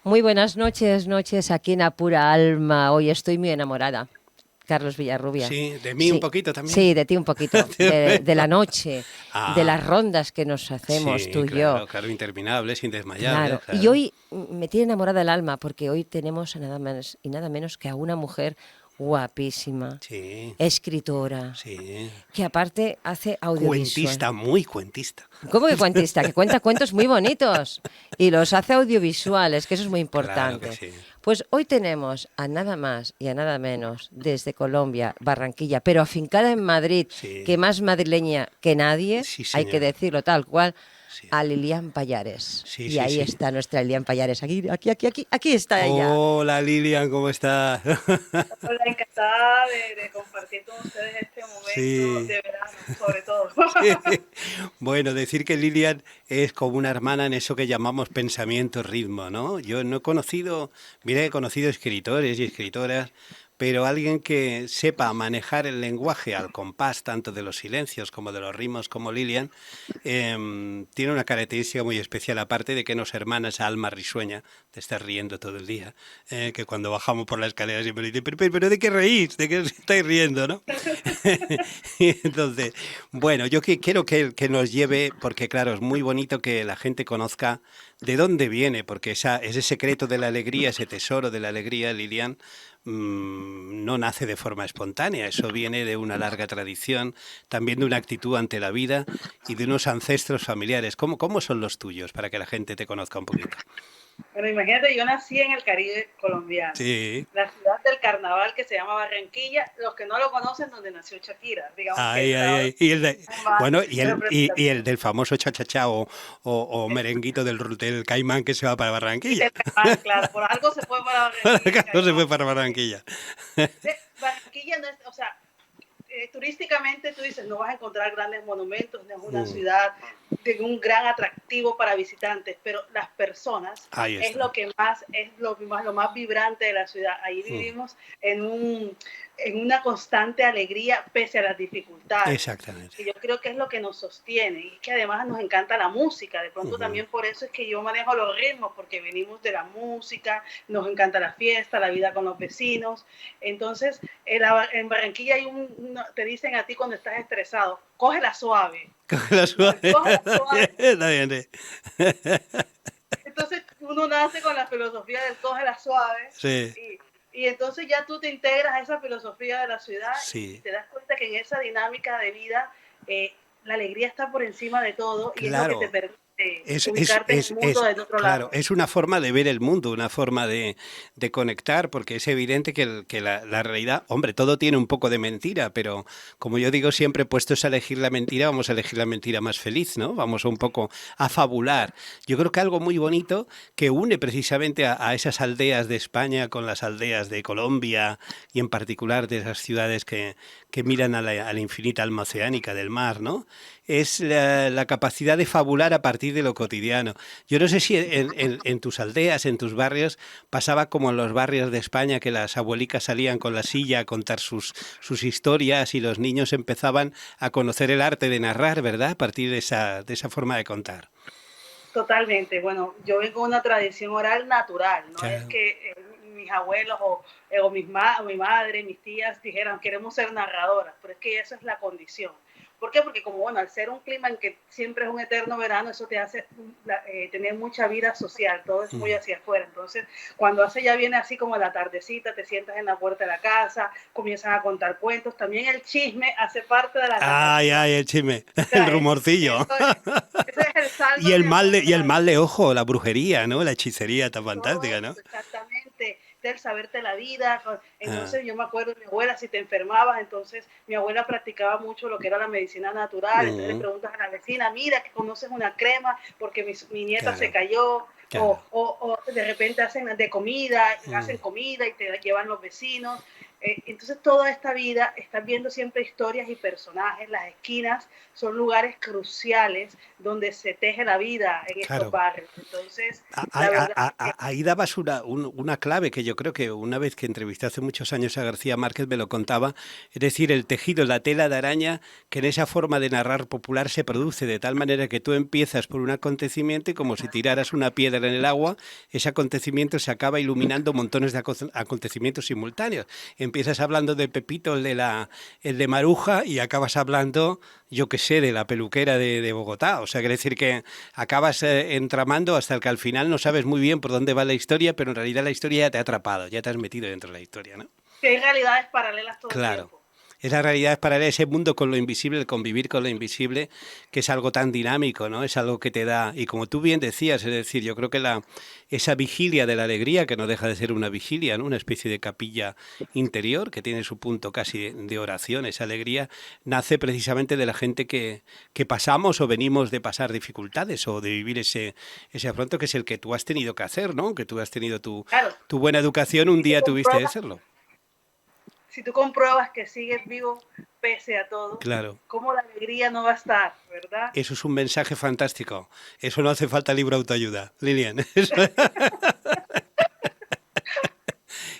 Muy buenas noches aquí en Apura Alma. Hoy estoy muy enamorada. Carlos Villarrubia. Sí, de mí un Sí, poquito también. sí, de ti un poquito, de la noche, de las Ah, rondas que nos hacemos sí, tú y yo. claro, claro, interminables, indesmayables, Claro. Y claro. hoy me tiene enamorada el alma porque hoy tenemos a nada más y nada menos que a una mujer guapísima, Sí, escritora, sí. que aparte hace audiovisual. Cuentista, muy cuentista. ¿Cómo que cuentista? Que cuenta cuentos muy bonitos y los hace audiovisuales, que eso es muy Claro que importante. sí. Pues hoy tenemos a nada más y a nada menos desde Colombia, Barranquilla, pero afincada en Madrid, que Sí, más madrileña que nadie, sí, hay que señor. decirlo tal cual, Sí, a Lilian Payares. sí, Y sí, ahí sí. está nuestra Lilian Payares. Aquí está ella. Hola Lilian, ¿cómo estás? Hola, encantada de compartir con ustedes este momento Sí. de verano, sobre todo. Bueno, decir que Lilian es como una hermana en eso que llamamos pensamiento ritmo, ¿no? Yo no he conocido, mira, he conocido escritores y escritoras, pero alguien que sepa manejar el lenguaje al compás tanto de los silencios como de los ritmos como Lilian, tiene una característica muy especial, aparte de que nos hermana esa alma risueña, de estar riendo todo el día, que cuando bajamos por la escalera siempre dice, pero ¿de qué reís? ¿De qué os estáis riendo, no? Y entonces, bueno, yo quiero que nos lleve, porque claro, es muy bonito que la gente conozca de dónde viene, porque ese secreto de la alegría, ese tesoro de la alegría, Lilian, no nace de forma espontánea, eso viene de una larga tradición, también de una actitud ante la vida y de unos ancestros familiares. ¿Cómo son los tuyos para que la gente te conozca un poquito? Bueno, imagínate, yo nací en el Caribe colombiano, Sí, la ciudad del carnaval que se llama Barranquilla. Los que no lo conocen, donde nació Shakira, digamos que ay, es ay, la ay. Y más bueno, y el representativa. del famoso cha-cha-cha o merenguito del Caimán que se va para Y Barranquilla. del Caimán, claro, por algo se fue para Barranquilla el No se Caimán. fue para Barranquilla. Barranquilla no es, o sea, turísticamente tú dices, no vas a encontrar grandes monumentos, no es una Mm, ciudad de un gran atractivo para visitantes, pero las personas ahí es está. lo que más, es lo más vibrante de la ciudad. Ahí Mm, vivimos en una constante alegría pese a las dificultades. exactamente. Y yo creo que es lo que nos sostiene y que además nos encanta la música. De pronto Ujú. también por eso es que yo manejo los ritmos, porque venimos de la música, nos encanta la fiesta, la vida con los vecinos. Entonces, en Barranquilla te dicen a ti cuando estás estresado, cógela suave, Coge la ¿no? suave. Cógela suave. Está bien, sí. Entonces uno nace con la filosofía del cógela suave Sí, y entonces ya tú te integras a esa filosofía de la ciudad y sí. te das cuenta que en esa dinámica de vida la alegría está por encima de todo y es lo que te Claro. permite Es, es, ubicarte en el es, mundo es, del otro claro, lado. es una forma de ver el mundo, una forma de conectar, porque es evidente que la realidad, hombre, todo tiene un poco de mentira, pero como yo digo siempre, puestos a elegir la mentira, vamos a elegir la mentira más feliz, ¿no? Vamos un poco a fabular. Yo creo que algo muy bonito que une precisamente a esas aldeas de España con las aldeas de Colombia y en particular de esas ciudades que miran a la infinita alma oceánica del mar, ¿no? Es la capacidad de fabular a partir de lo cotidiano. Yo no sé si en tus aldeas, en tus barrios, pasaba como en los barrios de España, que las abuelicas salían con la silla a contar sus historias y los niños empezaban a conocer el arte de narrar, ¿verdad? A partir de esa forma de contar. Totalmente. Bueno, yo vengo de una tradición oral natural, no es Claro. que mis abuelos o mi madre, mis tías dijeran queremos ser narradoras, pero es que esa es la condición. ¿Por qué? Porque como bueno, al ser un clima en que siempre es un eterno verano, eso te hace tener mucha vida social, todo es muy Mm. hacia afuera. Entonces, cuando hace ya viene así como la tardecita, te sientas en la puerta de la casa, comienzan a contar cuentos, también el chisme hace parte de la Ay, narrativa. ay, el chisme, O el sea, rumorcillo. ese es el saldo de Y el amor. mal de ojo, la brujería, ¿no? La hechicería tan Todo fantástica, ¿no? eso, exactamente, del saberte la vida. Ah, Entonces yo me acuerdo de mi abuela, si te enfermabas, entonces mi abuela practicaba mucho lo que era la medicina natural, entonces le mm, preguntas a la vecina, mira, que conoces una crema porque mi nieta se claro, cayó, claro. o de repente hacen de comida, hacen Mm, comida y te la llevan los vecinos. Entonces toda esta vida estás viendo siempre historias y personajes, las esquinas son lugares cruciales donde se teje la vida en estos Claro. barrios. Entonces, la Ahí verdad es que ahí dabas una clave que yo creo que una vez que entrevisté hace muchos años a García Márquez me lo contaba, es decir, el tejido, la tela de araña que en esa forma de narrar popular se produce de tal manera que tú empiezas por un acontecimiento y como si tiraras una piedra en el agua, ese acontecimiento se acaba iluminando montones de acontecimientos simultáneos. Empiezas hablando de Pepito, el de Maruja, y acabas hablando, yo qué sé, de la peluquera de Bogotá. O sea, quiere decir que acabas entramando hasta que al final no sabes muy bien por dónde va la historia, pero en realidad la historia ya te ha atrapado, ya te has metido dentro de la historia, ¿no? hay realidades paralelas todo el Claro. tiempo. Esa realidad es para ese mundo con lo invisible, el convivir con lo invisible, que es algo tan dinámico, ¿no? Es algo que te da, y como tú bien decías, es decir, yo creo que esa vigilia de la alegría, que no deja de ser una vigilia, ¿no? Una especie de capilla interior, que tiene su punto casi de oración, esa alegría, nace precisamente de la gente que pasamos o venimos de pasar dificultades o de vivir ese afronto que es el que tú has tenido que hacer, ¿no? Que tú has tenido Claro, tu buena educación, un si tú día tuviste que compruebas, serlo. si tú compruebas que sigues vivo pese a todo, Claro. ¿cómo la alegría no va a estar, verdad? Eso es un mensaje fantástico. Eso no hace falta libro de autoayuda, Lilian.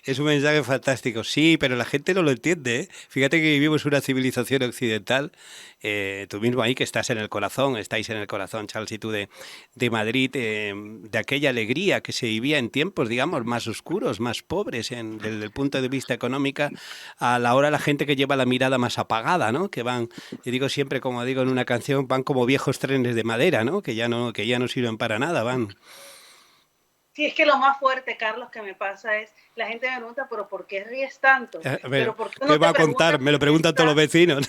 Es un mensaje fantástico. Sí, pero la gente no lo entiende, ¿eh? Fíjate que vivimos una civilización occidental. Tú mismo ahí que estás en el corazón, estáis en el corazón, Charles, y tú de Madrid, de aquella alegría que se vivía en tiempos, digamos, más oscuros, más pobres desde el punto de vista económico, a la hora la gente que lleva la mirada más apagada, ¿no? Que van, yo digo siempre, como digo en una canción, van como viejos trenes de madera, ¿no? Que ya no sirven para nada, van. Sí, es que lo más fuerte, Carlos, que me pasa es, la gente me pregunta, pero ¿por qué ríes tanto? A ver, Pero ¿por qué ¿qué no va te a contar? preguntas Me lo por qué preguntan todos los estás? vecinos.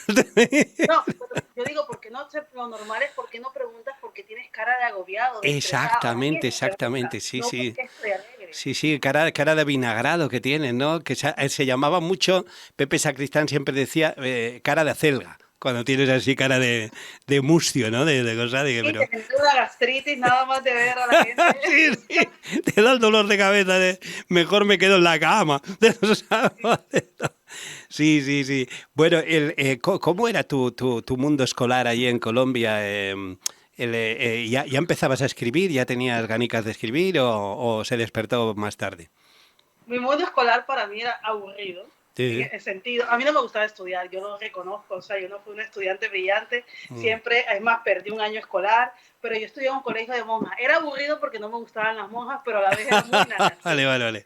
No, pero yo digo, ¿por qué no lo normal es por qué no preguntas por qué tienes cara de agobiado, de estresado? Así Exactamente, es mi pregunta, exactamente, sí, no por sí. qué estoy alegre. Sí, sí, cara de vinagrado que tienen, ¿no? Que se llamaba mucho, Pepe Sacristán siempre decía cara de acelga, cuando tienes así cara de mustio, ¿no? De cosa, Sí, te pero genera una gastritis nada más de ver a la gente. sí, sí, te da el dolor de cabeza de mejor me quedo en la cama. Sí, sí, sí. Bueno, ¿cómo era tu mundo escolar allí en Colombia? ¿Ya empezabas a escribir? ¿Ya tenías ganicas de escribir o se despertó más tarde? Mi mundo escolar para mí era aburrido, en Sí. ese sentido. A mí no me gustaba estudiar, yo lo reconozco, o sea, yo no fui un estudiante brillante, Mm. siempre, es más, perdí un año escolar, pero yo estudié en un colegio de monjas. Era aburrido porque no me gustaban las monjas, pero a la vez era muy Vale, narrativo. vale, vale.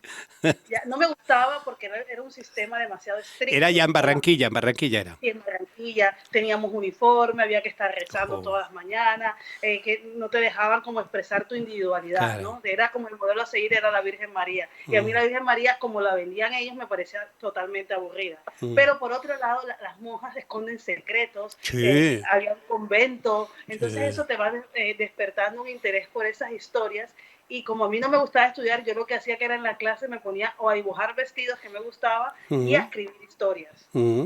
Ya, no me gustaba porque era un sistema demasiado Era estricto ya con las En Barranquilla era. y en Barranquilla teníamos uniforme, había que estar rezando Jo, todas las mañanas, que no te dejaban como expresar tu individualidad, claro. ¿no? Era como el modelo a seguir era la Virgen María. Y a mí Mm, la Virgen María, como la vendían ellos, me parecía totalmente aburrida. mm. Pero por otro lado, las monjas esconden secretos, Sí, había un convento, entonces sí. eso te va despertando un interés por esas historias. Y como a mí no me gustaba estudiar, yo lo que hacía que era en la clase me ponía o a dibujar vestidos que me gustaba y a Mm, escribir historias. mm.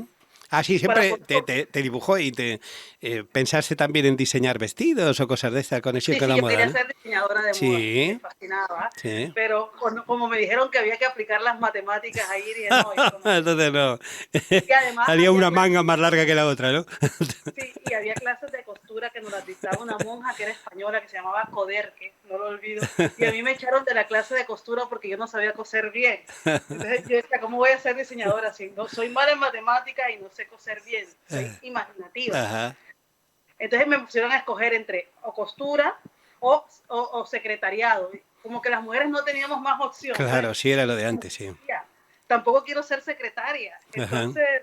Ah, sí, Para siempre poder te dibujó y te pensaste también en diseñar vestidos o cosas de esta conexión Sí, con sí, la yo moda, quería ¿no? ser diseñadora de moda, me Sí, fascinaba, sí. pero como me dijeron que había que aplicar las matemáticas ahí, dije, no, esto no. Entonces no. Y además Salía había una clases, manga más larga que la otra, ¿no? sí, y había clases de costura que nos las dictaba una monja que era española, que se llamaba Coderque, no lo olvido, y a mí me echaron de la clase de costura porque yo no sabía coser bien. Entonces yo decía, ¿cómo voy a ser diseñadora si no soy mala en matemáticas y no sé coser bien? Soy imaginativa. Ajá. Entonces me pusieron a escoger entre o costura o secretariado. Como que las mujeres no teníamos más opción. Claro, Bueno, sí era lo de antes, sí. tampoco quiero ser secretaria. Ajá. Entonces,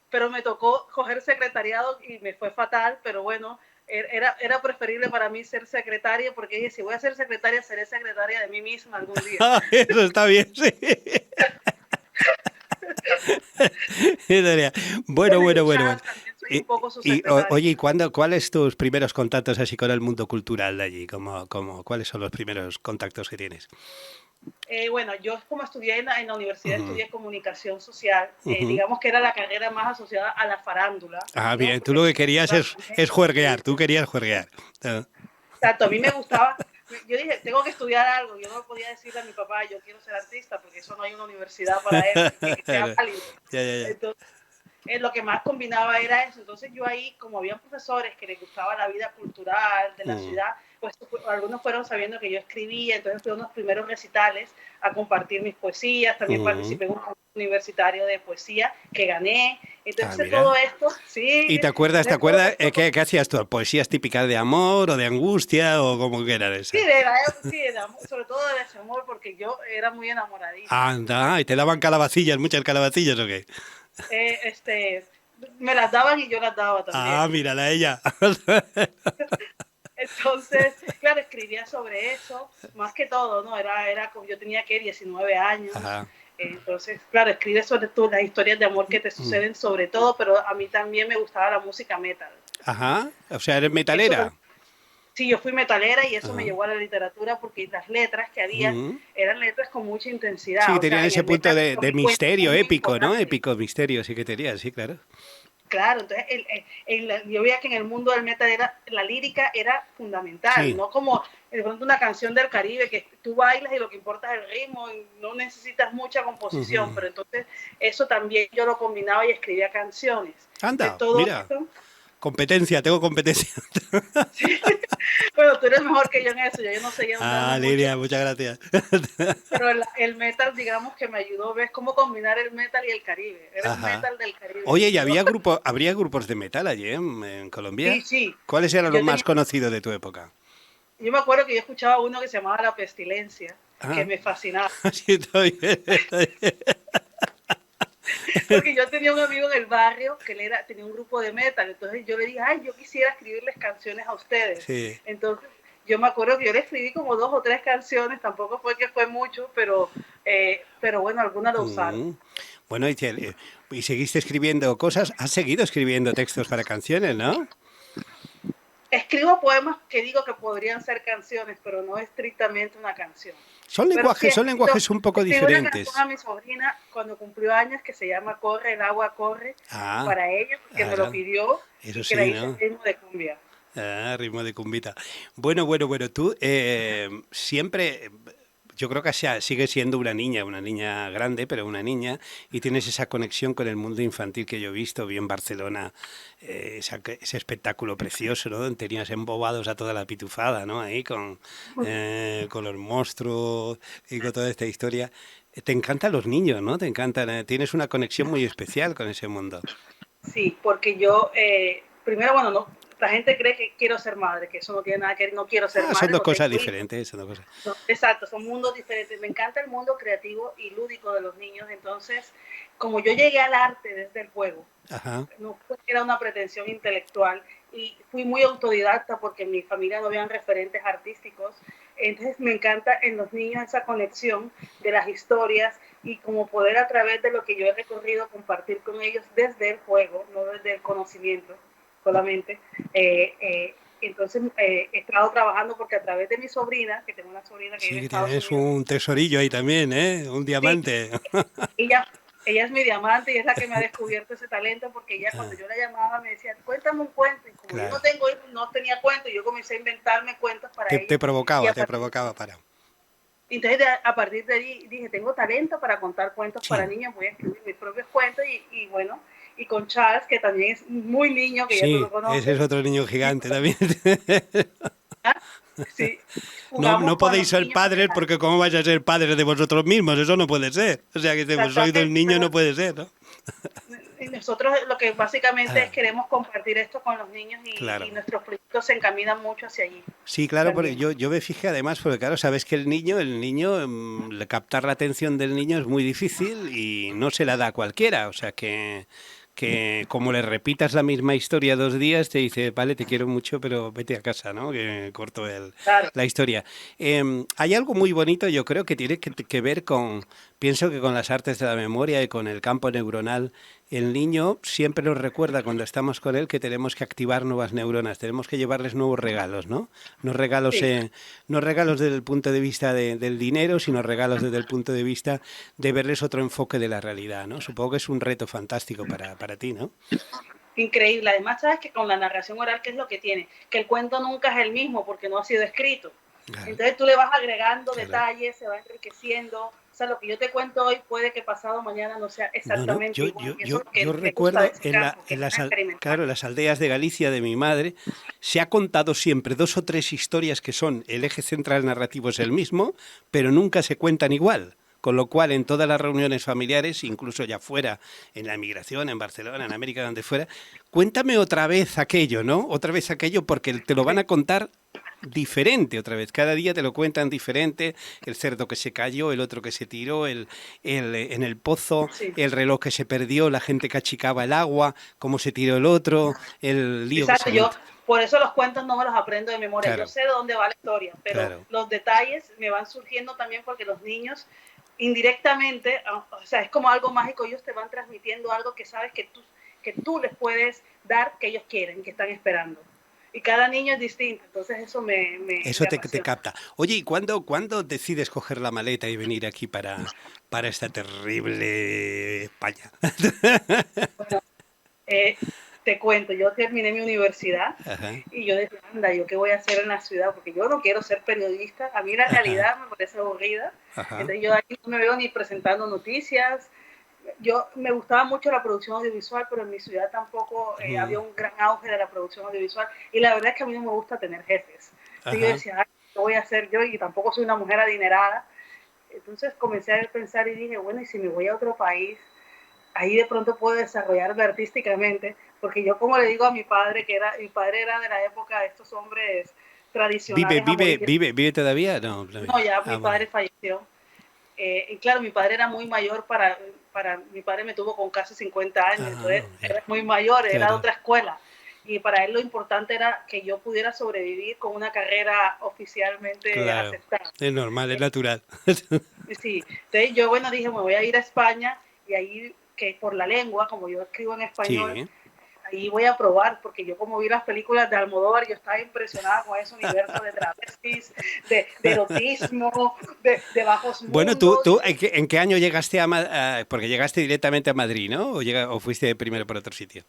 pero me tocó coger secretariado y me fue fatal, pero bueno, era preferible para mí ser secretaria porque dije, si voy a ser secretaria, seré secretaria de mí misma algún día. Eso está bien, sí. Bueno, Bueno, bueno, bueno, bueno. también soy un poco su Oye, secretaria. ¿y cuáles tus primeros contactos así con el mundo cultural de allí? ¿Cuáles son los primeros contactos que tienes? Bueno, yo como estudié en la universidad, Ujú, estudié comunicación social, ujú. digamos que era la carrera más asociada a la farándula, Ah, ¿no? bien, tú Porque lo me que querías gustaba es juerguear, tú querías juerguear. Ah. Exacto, a mí me gustaba, yo dije, tengo que estudiar algo. Yo no podía decirle a mi papá, yo quiero ser artista, porque eso no hay una universidad para eso, que sea válido. Ya, ya, ya. Entonces, lo que más combinaba era eso. Entonces yo ahí, como había profesores que les gustaba la vida cultural de la Mm, ciudad, pues algunos fueron sabiendo que yo escribía, entonces fui a unos primeros recitales a compartir mis poesías, también mm. participé en un concurso universitario de poesía que gané. Ah, Entonces mira. todo esto, ¿Y sí, te entonces todo acuerdas esto, qué hacías tú? ¿Poesías típicas de amor o de angustia o cómo que eran sí, esas? sí, sobre todo de desamor, porque yo era muy enamoradiza. Anda, ¿y te daban calabacillas, muchas calabacillas o qué? Este, me las daban y yo las daba Ah, también. mírala a ella. Entonces, claro, escribía sobre eso, más que todo, ¿no? Era como yo tenía que 19 años. Ajá. Entonces, claro, escribe sobre tú las historias de amor que te Mm. suceden sobre todo, pero a mí también me gustaba la música metal. Ajá. O sea, eres Eso, metalera. sí, yo fui metalera y eso me Ajá. llevó a la literatura porque las letras que había Mm. eran letras con mucha Sí, intensidad. O tenían sea, en ese el punto metal de los encuentros misterio son muy épico, ¿no? importantes. Épico misterio, sí que tenían, sí, claro. Claro, entonces yo veía que en el mundo del metal la lírica era fundamental, Sí. no como de pronto una canción del Caribe que tú bailas y lo que importa es el ritmo, y no necesitas mucha composición, Ujú. pero entonces eso también yo lo combinaba y escribía canciones. Entonces Anda, todo mira. esto, Competencia, tengo competencia. sí, bueno, tú eres mejor que yo en eso, yo no seguía ahondando Ah, mucho, Lilia, muchas gracias. pero el metal, digamos que me ayudó, ves cómo combinar el metal y el Caribe, era el Ajá. metal del Caribe, Oye, digo ¿y yo. habría grupos de metal allí en Sí, Colombia? sí, ¿Cuáles eran los yo más tenía conocidos de tu época? Yo me acuerdo que yo escuchaba uno que se llamaba La Pestilencia, que Ah, me fascinaba, sí, estoy bien, estoy bien. porque yo tenía un amigo en el barrio que tenía un grupo de metal, entonces yo le dije, ay, yo quisiera escribirles canciones a ustedes. Sí. Entonces yo me acuerdo que yo le escribí como 2 o 3 canciones, tampoco fue que fue mucho, pero bueno, algunas lo usaron. Mm. Bueno, y seguiste escribiendo cosas. Has seguido escribiendo textos para canciones, ¿no? Escribo poemas que digo que podrían ser canciones, pero no estrictamente una canción. Pero sí, Son lenguajes un poco escribí una canción a diferentes. mi sobrina cuando cumplió años que se llama Corre, el agua corre, Ah, para ella, porque me lo claro. pidió Eso y que la sí, hice en ¿no? ritmo de cumbia. Ah, ritmo de cumbita. Bueno, bueno, bueno, tú siempre, yo creo que sigues siendo una niña grande, pero una niña, y tienes esa conexión con el mundo infantil que yo he visto, vi en Barcelona, ese espectáculo precioso, ¿no? Donde tenías embobados a toda la pitufada, ¿no? Ahí con los monstruos y con toda esta historia. Te encantan los niños, ¿no? Te encantan, tienes una conexión muy especial con ese mundo. Sí, porque yo, primero, bueno, no, la gente cree que quiero ser madre, que eso no tiene nada que ver, no quiero ser Ah, son madre dos no cosas tengo hijos. diferentes, son dos cosas. Exacto, son mundos diferentes. Me encanta el mundo creativo y lúdico de los niños, entonces, como yo llegué al arte desde el juego, Ajá. no era una pretensión intelectual y fui muy autodidacta porque en mi familia no habían referentes artísticos. Entonces me encanta en los niños esa conexión de las historias y como poder a través de lo que yo he recorrido compartir con ellos desde el juego, no desde el conocimiento solamente. Entonces he estado trabajando porque a través de mi sobrina, que tengo una sobrina que vive Sí, en que Estados tienes Unidos, un tesorillo ahí también, ¿eh? Un sí, diamante. ella, ella es mi diamante y es la que me ha descubierto ese talento porque ella cuando Ah, yo la llamaba me decía, cuéntame un cuento y como yo no claro. tengo hijos, no tenía cuento, yo comencé a inventarme cuentos para Te ella y te provocaba para. entonces a partir de ahí dije, tengo talento para contar cuentos para Sí, niños, voy a escribir mis propios cuentos y bueno, y con Charles, que también es muy niño, que ya tú lo sí, ese conoces, es otro niño gigante también. sí, No, jugamos no con podéis los ser niños a padres crear. porque ¿cómo vais a ser padres de vosotros mismos? Eso no puede ser. O sea, que si sois dos Exactamente, niños pero no puede ser, ¿no? y nosotros lo que básicamente es Ah, queremos compartir esto con los niños y claro. nuestros proyectos se encaminan mucho hacia allí Sí, claro, porque también. yo me fijé además, porque claro, sabes que captar la atención del niño es muy difícil y no se la da a cualquiera. O sea que como le repitas la misma historia 2 días, te dice, vale, te quiero mucho, pero vete a casa, ¿no? Que corto Claro, la historia. Hay algo muy bonito, yo creo, que tiene que ver pienso que con las artes de la memoria y con el campo neuronal. El niño siempre nos recuerda cuando estamos con él que tenemos que activar nuevas neuronas, tenemos que llevarles nuevos regalos, ¿no? No regalos, sí. no regalos desde el punto de vista del dinero, sino regalos desde el punto de vista de verles otro enfoque de la realidad, ¿no? Supongo que es un reto fantástico para ti, ¿no? Increíble. Además, sabes que con la narración oral, ¿qué es lo que tiene? Que el cuento nunca es el mismo porque no ha sido escrito. Claro, Entonces tú le vas agregando claro. detalles, se va enriqueciendo. O sea, lo que yo te cuento hoy puede que pasado mañana no sea No, no, exactamente igual. Y eso es lo yo que me gusta de recuerdo ese campo, que van a experimentar. claro, en las aldeas de Galicia de mi madre, se ha contado siempre dos o tres historias que son, el eje central narrativo es el mismo, pero nunca se cuentan igual. Con lo cual, en todas las reuniones familiares, incluso ya fuera, en la emigración, en Barcelona, en América, donde fuera, cuéntame otra vez aquello, ¿no? Otra vez aquello, porque te lo van a contar diferente otra vez. Cada día te lo cuentan diferente. El cerdo que se cayó, el otro que se tiró, en el pozo, Sí, el reloj que se perdió, la gente que achicaba el agua, cómo se tiró el otro, el lío que se exacto. Yo montó. por eso los cuentos no me los aprendo de memoria. Yo Claro, sé de dónde va la historia, pero claro. los detalles me van surgiendo también porque los niños indirectamente, o sea, es como algo mágico, ellos te van transmitiendo algo que sabes que tú les puedes dar, que ellos quieren, que están esperando. Y cada niño es distinto, entonces eso Eso me te apasiona. capta. Oye, ¿y cuándo decides coger la maleta y venir aquí para esta terrible España? Bueno, te cuento, yo terminé mi universidad Ajá, y yo decía, anda, ¿yo qué voy a hacer en la ciudad? Porque yo no quiero ser periodista, a mí la ajá, realidad me parece aburrida, ajá. entonces yo ahí no me veo ni presentando noticias, yo me gustaba mucho la producción audiovisual, pero en mi ciudad tampoco había Mm, un gran auge de la producción audiovisual y la verdad es que a mí no me gusta tener jefes. Entonces yo ajá. decía, ay, ¿qué voy a hacer yo? Y tampoco soy una mujer adinerada. Entonces comencé a pensar y dije, bueno, ¿y si me voy a otro país? Ahí de pronto puedo desarrollarme artísticamente, porque yo como le digo a mi padre, mi padre era de la época de estos hombres tradicionales a morir. ¿Vive todavía? No, no No, vive. ya mi Ah, bueno. padre falleció. Y claro, mi padre era muy mayor mi padre me tuvo con casi 50 años, entonces Ah, bien. era muy mayor, era de Claro, otra escuela. Y para él lo importante era que yo pudiera sobrevivir con una carrera oficialmente claro. aceptada. Es normal, es Eh, natural. sí, entonces yo, bueno, dije, me voy a ir a España y ahí, que por la lengua, como yo escribo en español, Sí. ahí voy a probar, porque yo como vi las películas de Almodóvar, yo estaba impresionada con ese universo de travestis, de erotismo, de bajos Bueno, mundos. ¿en qué año llegaste porque llegaste directamente a Madrid, ¿no? O fuiste primero por otro sitio?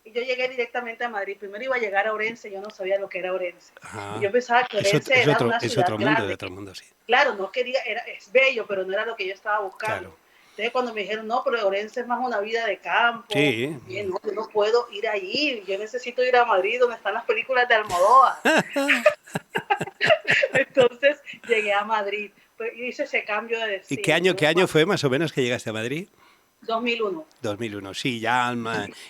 Y yo llegué directamente a Madrid. Primero iba a llegar a Orense, yo no sabía lo que era Orense. Y yo Ajá. pensaba que Orense era una Es ciudad grande. otro mundo, sí. Claro, no quería, es bello, pero no era lo que yo estaba buscando. Claro. Entonces cuando me dijeron, no, pero Orense es más una vida de campo, Sí. y no, yo no puedo ir allí, yo necesito ir a Madrid donde están las películas de Almodóvar. Entonces llegué a Madrid, pues, hice ese cambio de ¿Y destino. qué Entonces, año fue más o menos que llegaste a Madrid? 2001. 2001, sí, ya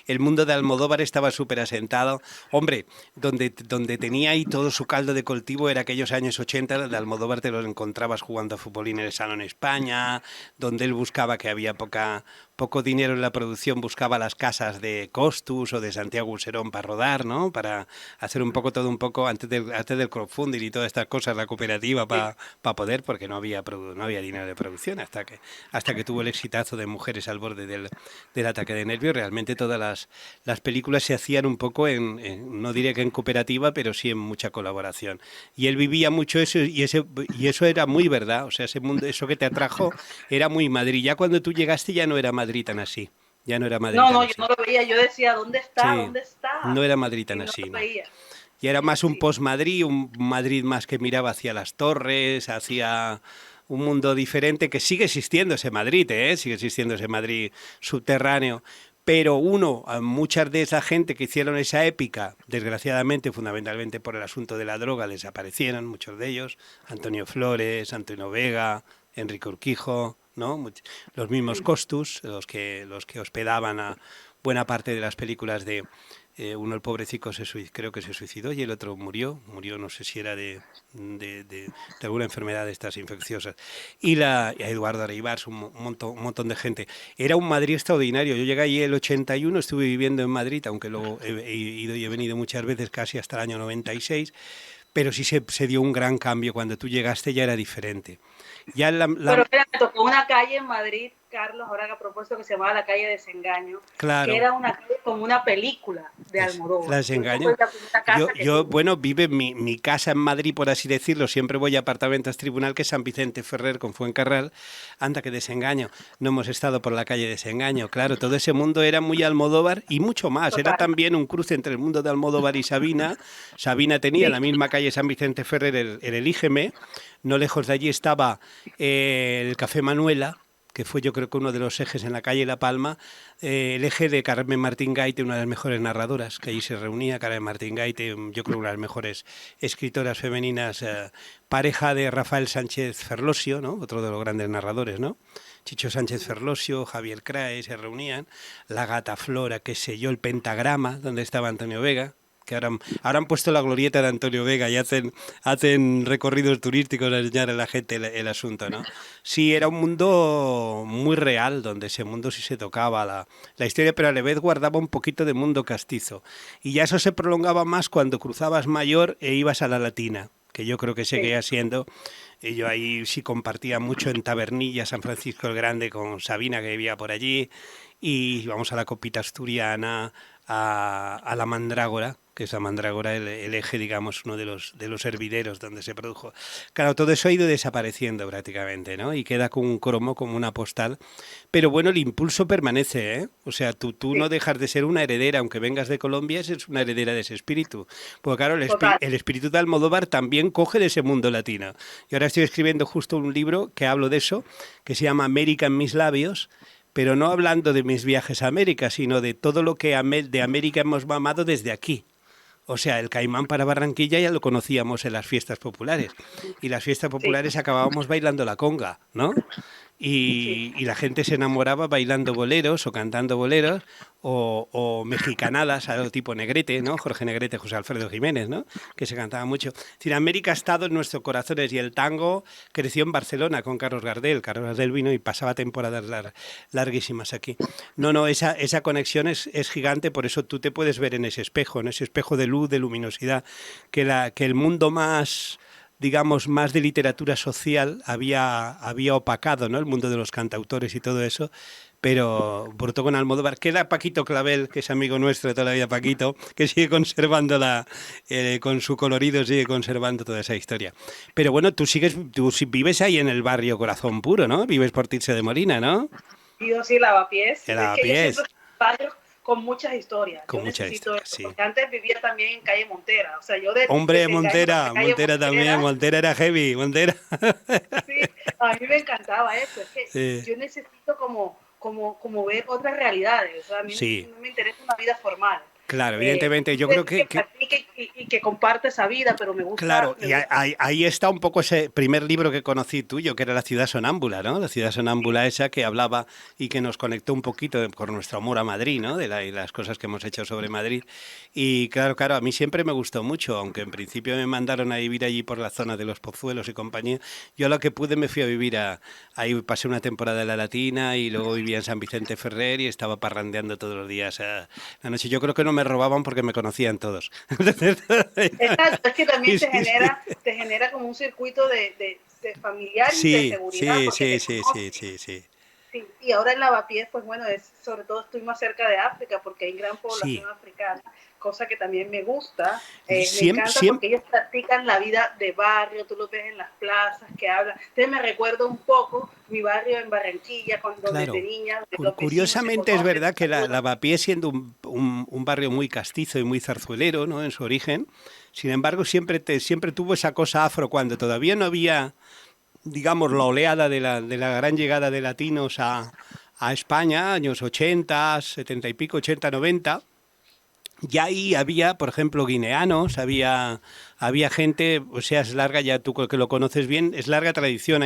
el mundo de Almodóvar estaba súper asentado. Hombre, donde tenía ahí todo su caldo de cultivo era aquellos años 80, de Almodóvar te lo encontrabas jugando a futbolín en el Salón España, donde él buscaba que había poco dinero en la producción, buscaba las casas de Costus o de Santiago Userón para rodar, ¿no? Para hacer un poco todo un poco antes del crowdfunding y todas estas cosas, la cooperativa Sí. para poder, porque no había dinero de producción hasta que tuvo el exitazo de Mujeres al borde del ataque de nervios. Realmente todas las películas se hacían un poco no diré que en cooperativa, pero sí en mucha colaboración. Y él vivía mucho eso y eso era muy verdad. O sea, ese mundo, eso que te atrajo era muy Madrid. Ya cuando tú llegaste ya no era Madrid tan así. Ya no era Madrid No, tan no, yo así. no lo veía, yo decía, ¿dónde está? Sí, ¿Dónde no está? era Madrid Y tan no lo así, ¿no? veía. Y era más un Sí. post-Madrid, un Madrid más que miraba hacia las torres, hacia un mundo diferente, que sigue existiendo ese Madrid, ¿eh? Sigue existiendo ese Madrid subterráneo. Pero muchas de esa gente que hicieron esa épica, desgraciadamente, fundamentalmente por el asunto de la droga, desaparecieron, muchos de ellos. Antonio Flores, Antonio Vega, Enrique Urquijo, ¿no? Los mismos Costus, los que hospedaban a buena parte de las películas de, uno, el pobrecito, creo que se suicidó y el otro murió no sé si era de alguna enfermedad de estas infecciosas. Y a Eduardo Areibars, un montón de gente. Era un Madrid extraordinario. Yo llegué allí el 81, estuve viviendo en Madrid, aunque luego he ido y he venido muchas veces, casi hasta el año 96, pero sí se dio un gran cambio. Cuando tú llegaste ya era diferente. Ya Pero mira, me tocó una calle en Madrid Carlos, ahora que a propósito, que se llamaba La Calle Desengaño, Claro. que era una calle como una película de Almodóvar. La desengaño. Bueno, vive mi casa en Madrid, por así decirlo, siempre voy a apartamentos tribunal, que es San Vicente Ferrer con Fuencarral, anda que Desengaño, no hemos estado por la calle Desengaño, claro, todo ese mundo era muy Almodóvar y mucho más, Total. era también un cruce entre el mundo de Almodóvar y Sabina. Sabina tenía en la misma calle San Vicente Ferrer el Elígeme, no lejos de allí estaba el Café Manuela, que fue yo creo que uno de los ejes en la calle La Palma, el eje de Carmen Martín Gaite, una de las mejores narradoras, que allí se reunía, Carmen Martín Gaite, yo creo una de las mejores escritoras femeninas, pareja de Rafael Sánchez Ferlosio, ¿no? Otro de los grandes narradores, ¿no? Chicho Sánchez Ferlosio, Javier Crae, se reunían, la Gata Flora, qué sé yo, el Pentagrama, donde estaba Antonio Vega, que ahora han puesto la glorieta de Antonio Vega y hacen recorridos turísticos a enseñar a la gente el asunto, ¿no? Sí, era un mundo muy real, donde ese mundo sí se tocaba la historia, pero a la vez guardaba un poquito de mundo castizo. Y ya eso se prolongaba más cuando cruzabas Mayor e ibas a la Latina, que yo creo que seguía siendo. Y yo ahí sí compartía mucho en Tabernilla, San Francisco el Grande, con Sabina, que vivía por allí, y íbamos a la Copita Asturiana, a la Mandrágora, que es la Mandrágora el eje, digamos, uno de los hervideros donde se produjo. Claro, todo eso ha ido desapareciendo prácticamente, ¿no? Y queda con un cromo, como una postal. Pero bueno, el impulso permanece, ¿eh? O sea, tú no dejas de ser una heredera, aunque vengas de Colombia, eres una heredera de ese espíritu. Porque claro, el espíritu de Almodóvar también coge de ese mundo latino. Y ahora estoy escribiendo justo un libro que hablo de eso, que se llama América en mis labios, pero no hablando de mis viajes a América, sino de todo lo que de América hemos mamado desde aquí. O sea, el caimán para Barranquilla ya lo conocíamos en las fiestas populares. Y las fiestas populares acabábamos bailando la conga, ¿no? Y la gente se enamoraba bailando boleros o cantando boleros o mexicanadas, algo tipo Negrete, ¿no? Jorge Negrete, José Alfredo Jiménez, ¿no? Que se cantaba mucho. Es decir, América ha estado en nuestros corazones y el tango creció en Barcelona con Carlos Gardel. Carlos Gardel vino y pasaba temporadas larguísimas aquí. No, esa conexión es gigante, por eso tú te puedes ver en ese espejo de luz, de luminosidad, que el mundo más, digamos, más de literatura social había opacado, ¿no? El mundo de los cantautores y todo eso, pero brotó con Almodóvar. Queda Paquito Clavel, que es amigo nuestro de toda la vida, Paquito, que sigue conservando con su colorido, sigue conservando toda esa historia. Pero bueno, tú vives ahí en el barrio Corazón Puro, ¿no? Vives por Tirso de Molina, ¿no? Yo sí, Lavapiés. El Lavapiés. Es que barrios con muchas historias. Con muchas historias, eso, sí. Porque antes vivía también en calle Montera. O sea, Hombre, Montera era heavy, Montera. Sí, a mí me encantaba eso. Es que yo necesito como ver otras realidades. O sea, a mí no me interesa una vida formal. Claro, evidentemente, yo creo que y que comparte esa vida, pero me gusta. Claro, y ahí está un poco ese primer libro que conocí tuyo, que era La ciudad sonámbula, ¿no? La ciudad sonámbula esa que hablaba y que nos conectó un poquito con nuestro amor a Madrid, ¿no? De las cosas que hemos hecho sobre Madrid. Y claro, a mí siempre me gustó mucho, aunque en principio me mandaron a vivir allí por la zona de los Pozuelos y compañía. Yo a lo que pude me fui a vivir ahí, pasé una temporada en la Latina y luego vivía en San Vicente Ferrer y estaba parrandeando todos los días a la noche. Yo creo que no me robaban porque me conocían todos. Exacto, es que también te genera como un circuito de familiar y de seguridad. Sí. Y ahora en Lavapiés, pues bueno, sobre todo estoy más cerca de África porque hay gran población africana, cosa que también me gusta. Me encanta porque ellos practican la vida de barrio, tú lo ves en las plazas que hablan. Entonces me recuerda un poco mi barrio en Barranquilla, cuando desde niña. Curiosamente es verdad que Lavapiés, siendo un barrio muy castizo y muy zarzuelero, ¿no? En su origen, sin embargo siempre tuvo esa cosa afro cuando todavía no había, digamos, la oleada de la gran llegada de latinos a España, años 80, 70 y pico, 80, 90. Ya ahí había, por ejemplo, guineanos, había gente, o sea, es larga, ya tú que lo conoces bien, es larga tradición.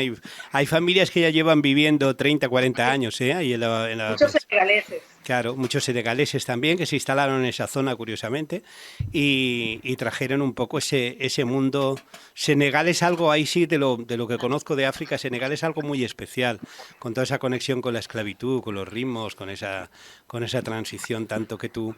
Hay familias que ya llevan viviendo 30, 40 años, ¿eh? Ahí muchos senegaleses. Claro, muchos senegaleses también, que se instalaron en esa zona, curiosamente, y trajeron un poco ese mundo. Senegal es algo, ahí sí, de lo que conozco de África, Senegal es algo muy especial, con toda esa conexión con la esclavitud, con los ritmos, con esa transición, tanto que tú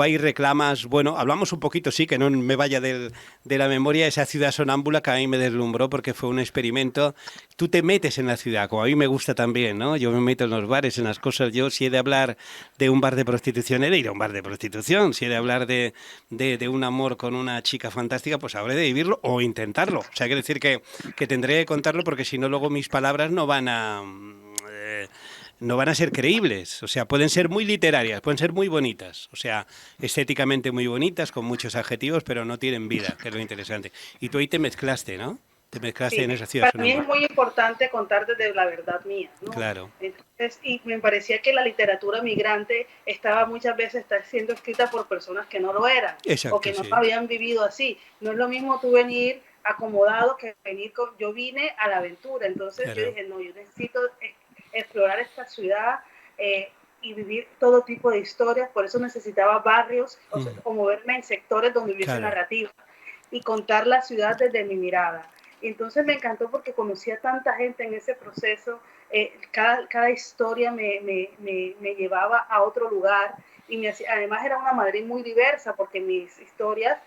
ahí reclamas. Bueno, hablamos un poquito, sí, que no me vaya del de la memoria esa ciudad sonámbula que a mí me deslumbró porque fue un experimento. Tú te metes en la ciudad, como a mí me gusta también, ¿no? Yo me meto en los bares, en las cosas. Yo, si he de hablar de un bar de prostitución, he de ir a un bar de prostitución. Si he de hablar de un amor con una chica fantástica, pues habré de vivirlo o intentarlo. O sea, quiere decir que tendré que contarlo porque si no, luego mis palabras no van a ser creíbles. O sea, pueden ser muy literarias, pueden ser muy bonitas. O sea, estéticamente muy bonitas, con muchos adjetivos, pero no tienen vida, que es lo interesante. Y tú ahí te mezclaste, ¿no? Te mezclaste Sí, en esa ciudad para mí es sonámbula. muy importante contar desde la verdad mía, ¿no? Claro, Entonces, y me parecía que la literatura migrante estaba muchas veces está siendo escrita por personas que no lo eran o exacto, que no sí. habían vivido así. No es lo mismo tú venir acomodado que venir con... Yo vine a la aventura, entonces yo Claro. dije, no, yo necesito explorar esta ciudad y vivir todo tipo de historias, por eso necesitaba barrios o moverme en sectores donde hubiese Claro. narrativa y contar la ciudad desde mi mirada. Y entonces me encantó porque conocí a tanta gente en ese proceso, cada historia me llevaba a otro lugar y además era una Madrid muy diversa porque mis historias,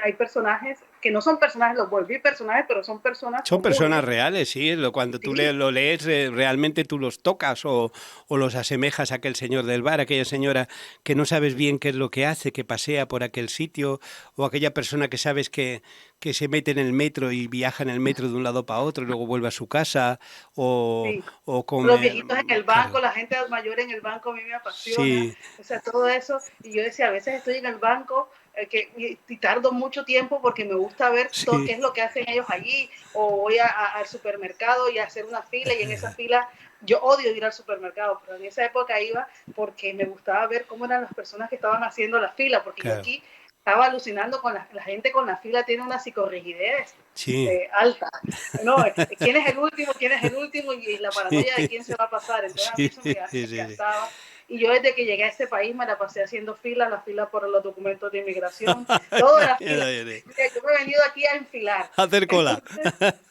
hay personajes que no son personajes, los volví personajes, pero son personas Son personas comunes. reales, sí. Cuando tú Sí, lo lees, realmente tú los tocas o los asemejas a aquel señor del bar, aquella señora que no sabes bien qué es lo que hace, que pasea por aquel sitio, o aquella persona que sabes que se mete en el metro y viaja en el metro de un lado para otro y luego vuelve a su casa, sí. o Los come. viejitos en el banco, Claro, la gente mayor en el banco a mí me apasiona, sí, o sea, todo eso. Y yo decía, a veces estoy en el banco y tardo mucho tiempo porque me gusta ver todo, sí, qué es lo que hacen ellos allí, o voy al supermercado y a hacer una fila y en esa fila, yo odio ir al supermercado, pero en esa época iba porque me gustaba ver cómo eran las personas que estaban haciendo la fila, porque yo claro, aquí estaba alucinando con la gente con la fila, tiene una psicorrigidez sí, alta. No, quién es el último, quién es el último y la sí, paranoia de quién se va a pasar. Entonces a mí sí, eso sí, me sí, sí. encantaba. Y yo desde que llegué a este país me la pasé haciendo fila, la fila por los documentos de inmigración, todo era fila. Yo me he venido aquí a enfilar. Hacer cola. Entonces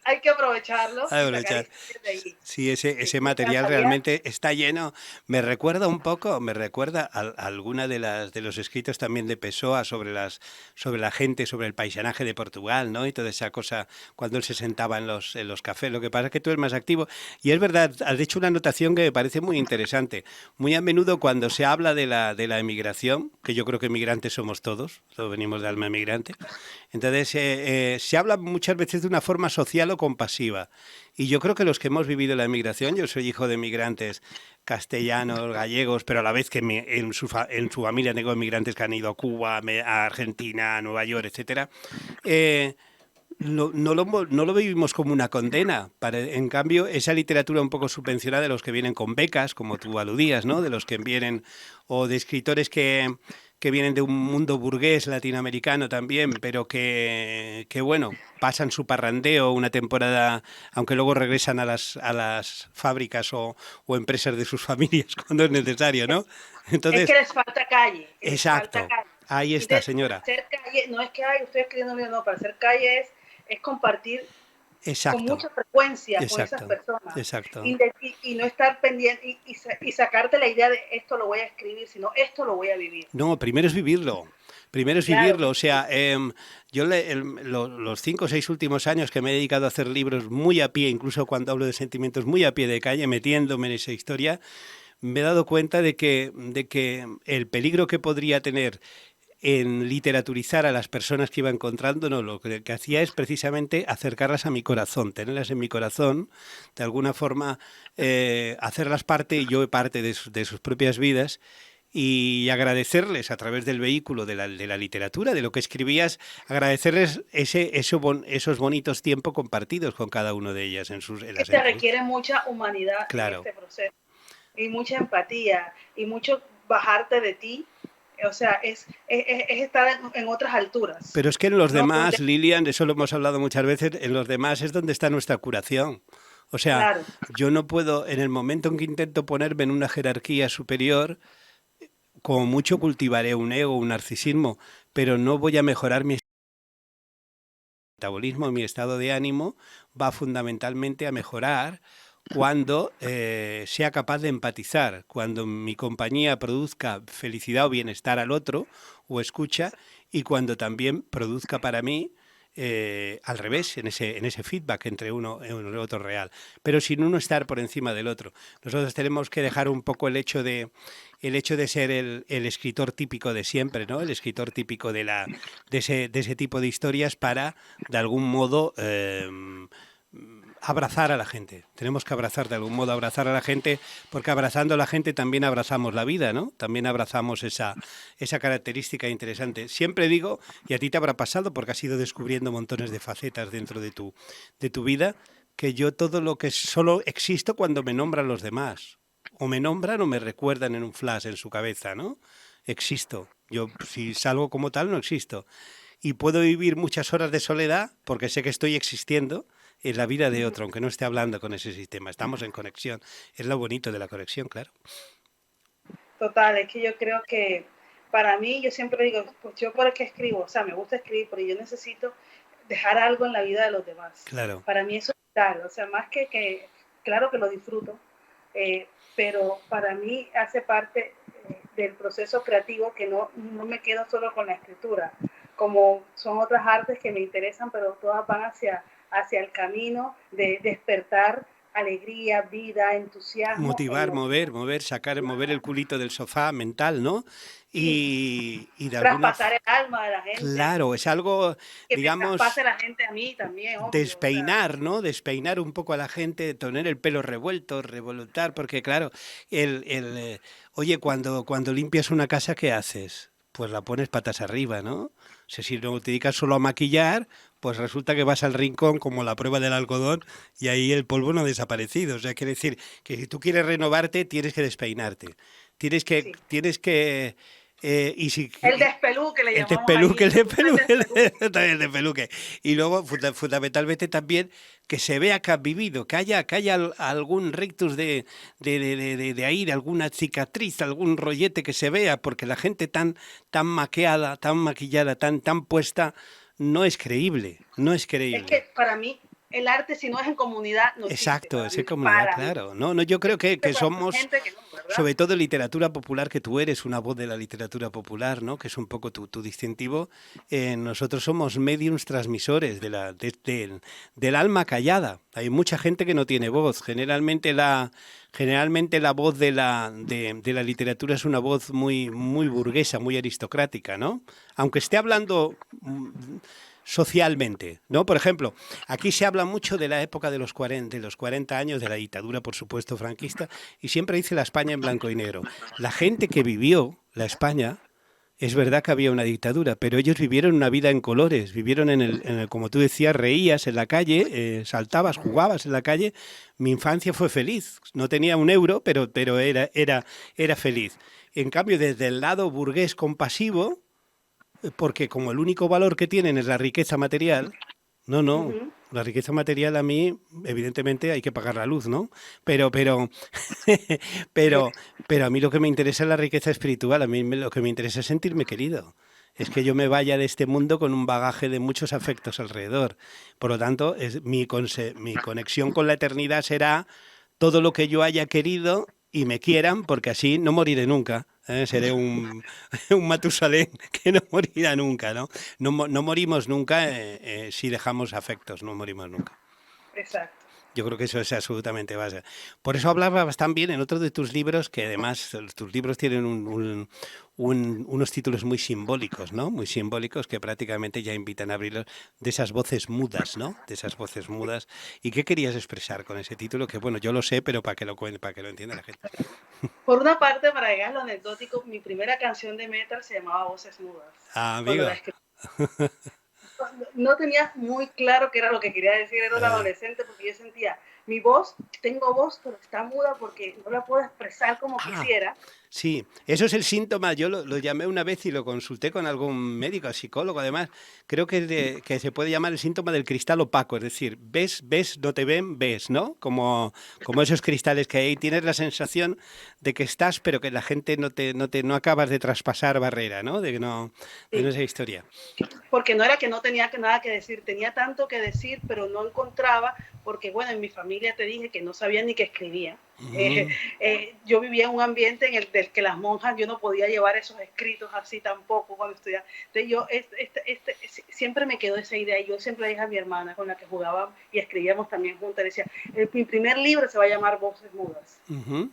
hay que aprovecharlo A y sacar aprovechar. historias de ahí. Sí, Sí, ese me material encantaría. realmente está lleno. Me recuerda un poco, me recuerda a alguna de los escritos también de Pessoa sobre la gente, sobre el paisanaje de Portugal, ¿no? Y toda esa cosa cuando él se sentaba en los cafés. Lo que pasa es que tú eres más activo. Y es verdad, has hecho una anotación que me parece muy interesante. Muy a menudo cuando se habla de la emigración, que yo creo que emigrantes somos todos venimos de alma emigrante, entonces se habla muchas veces de una forma social o compasiva. Y yo creo que los que hemos vivido la emigración, yo soy hijo de emigrantes castellanos, gallegos, pero a la vez que en su familia tengo emigrantes que han ido a Cuba, a Argentina, a Nueva York, etcétera. eh, no lo vivimos como una condena. En cambio, esa literatura un poco subvencionada de los que vienen con becas, como tú aludías, ¿no? De los que vienen, o de escritores que vienen de un mundo burgués latinoamericano también, pero que bueno, pasan su parrandeo una temporada, aunque luego regresan a las fábricas o empresas de sus familias cuando es necesario, ¿no? Es Entonces, que les falta calle, les falta exacto, calle. ahí Y está, señora. hacer calle, no es que ay, estoy escribiendo bien, no, para hacer calle es compartir con Exacto, mucha frecuencia con esas exacto, personas exacto. y no estar pendiente y sacarte la idea de esto lo voy a escribir, sino esto lo voy a vivir. No, primero es vivirlo. Primero es Claro, vivirlo. O sea, yo los 5 o 6 últimos años que me he dedicado a hacer libros muy a pie, incluso cuando hablo de sentimientos muy a pie de calle, metiéndome en esa historia, me he dado cuenta de que el peligro que podría tener en literaturizar a las personas que iba encontrando, no, que hacía es precisamente acercarlas a mi corazón, tenerlas en mi corazón, de alguna forma hacerlas parte y yo parte de sus propias vidas y agradecerles a través del vehículo de la literatura, de lo que escribías, agradecerles esos bonitos tiempos compartidos con cada uno de ellas en que las se entrevistas. requiere mucha humanidad en Claro. este proceso y mucha empatía y mucho bajarte de ti, o sea, es estar en otras alturas, Pero es que en los ¿no? demás, Donde, Lilian, eso lo hemos hablado muchas veces, en los demás es donde está nuestra curación. O sea, claro, yo no puedo, en el momento en que intento ponerme en una jerarquía superior, como mucho cultivaré un ego, un narcisismo, pero no voy a mejorar mi metabolismo, mi estado de ánimo, va fundamentalmente a mejorar cuando sea capaz de empatizar, cuando mi compañía produzca felicidad o bienestar al otro, o escucha, y cuando también produzca para mí al revés, en ese feedback entre uno y el otro real, pero sin uno estar por encima del otro. Nosotros tenemos que dejar un poco el hecho de ser el escritor típico de siempre, ¿no? El escritor típico de ese tipo de historias para, de algún modo, abrazar a la gente. Tenemos que abrazar de algún modo, abrazar a la gente, porque abrazando a la gente también abrazamos la vida, ¿no? También abrazamos esa característica interesante. Siempre digo, y a ti te habrá pasado porque has ido descubriendo montones de facetas dentro de tu vida, que yo todo lo que solo existo cuando me nombran los demás. O me nombran o me recuerdan en un flash en su cabeza, ¿no? Existo. Yo, si salgo como tal, no existo. Y puedo vivir muchas horas de soledad porque sé que estoy existiendo en la vida de otro, aunque no esté hablando con ese sistema. Estamos en conexión. Es lo bonito de la conexión, claro. Total, es que yo creo que para mí, yo siempre digo, pues yo por el que escribo, o sea, me gusta escribir, pero yo necesito dejar algo en la vida de los demás. Claro. Para mí eso es vital, o sea, más que claro que lo disfruto, pero para mí hace parte del proceso creativo que no me quedo solo con la escritura, como son otras artes que me interesan, pero todas van hacia el camino de despertar alegría, vida, entusiasmo. Motivar, mover, sacar, mover el culito del sofá mental, ¿no? Y de alguna... Traspasar el alma de la gente. Claro, es algo, que digamos... traspase la gente a mí también, obvio, despeinar, o sea, ¿no? Despeinar un poco a la gente, tener el pelo revuelto, revolutar, porque claro, oye, cuando limpias una casa, ¿qué haces? Pues la pones patas arriba, ¿no? O sea, si no te dedicas solo a maquillar, pues resulta que vas al rincón como la prueba del algodón y ahí el polvo no ha desaparecido. O sea, quiere decir que si tú quieres renovarte, tienes que despeinarte. sí. Tienes que y si, El despeluque le el llamamos despeluque, aquí. también el despeluque. Y luego, fundamentalmente también, que se vea que has vivido, que haya algún rictus de ahí, alguna cicatriz, algún rollete que se vea, porque la gente tan maqueada, tan maquillada, tan puesta, no es creíble, no es creíble. Es que para mí el arte, si no es en comunidad, no existe. Exacto, es en comunidad, claro. No, yo creo que somos, gente que no, sobre todo literatura popular, que tú eres una voz de la literatura popular, ¿no? Que es un poco tu distintivo. Nosotros somos mediums transmisores del alma callada. Hay mucha gente que no tiene voz. Generalmente la voz de la literatura es una voz muy burguesa, muy aristocrática, ¿no? Aunque esté hablando socialmente, ¿no? Por ejemplo, aquí se habla mucho de la época de los 40 años, de la dictadura, por supuesto, franquista, y siempre dice la España en blanco y negro. La gente que vivió la España, es verdad que había una dictadura, pero ellos vivieron una vida en colores, vivieron en el como tú decías, reías en la calle, saltabas, jugabas en la calle. Mi infancia fue feliz, no tenía un euro, pero era feliz. En cambio, desde el lado burgués compasivo, porque como el único valor que tienen es la riqueza material, no, la riqueza material a mí, evidentemente hay que pagar la luz, ¿no? Pero a mí lo que me interesa es la riqueza espiritual, a mí lo que me interesa es sentirme querido. Es que yo me vaya de este mundo con un bagaje de muchos afectos alrededor. Por lo tanto, mi conexión con la eternidad será todo lo que yo haya querido y me quieran, porque así no moriré nunca. Seré un Matusalén que no morirá nunca, ¿no? No morimos nunca si dejamos afectos, no morimos nunca. Exacto. Yo creo que eso es absolutamente base. Por eso hablabas también en otro de tus libros, que además tus libros tienen unos títulos muy simbólicos, ¿no? Muy simbólicos que prácticamente ya invitan a abrirlos, de esas voces mudas, ¿no? De esas voces mudas. ¿Y qué querías expresar con ese título? Que bueno, yo lo sé, pero para que lo entienda la gente. Por una parte, para llegar a lo anecdótico, mi primera canción de metal se llamaba Voces Mudas. Ah, amigo. No tenía muy claro qué era lo que quería decir, era un adolescente, porque yo sentía, mi voz, tengo voz, pero está muda porque no la puedo expresar como quisiera. Sí, eso es el síntoma. Yo lo llamé una vez y lo consulté con algún médico, psicólogo, además. Creo que se puede llamar el síntoma del cristal opaco, es decir, ves, no te ven, ves, ¿no? Como esos cristales que hay, tienes la sensación de que estás, pero que la gente no acabas de traspasar barrera, ¿no? De esa historia. Porque no era que no tenía nada que decir, tenía tanto que decir, pero no encontraba, porque bueno, en mi familia te dije que no sabía ni que escribía. Eh, Ujú, yo vivía en un ambiente en el del que las monjas, yo no podía llevar esos escritos así tampoco cuando estudiaba. Entonces yo siempre me quedó esa idea y yo siempre le dije a mi hermana con la que jugábamos y escribíamos también juntas, decía, mi primer libro se va a llamar Voces Mudas. ujú.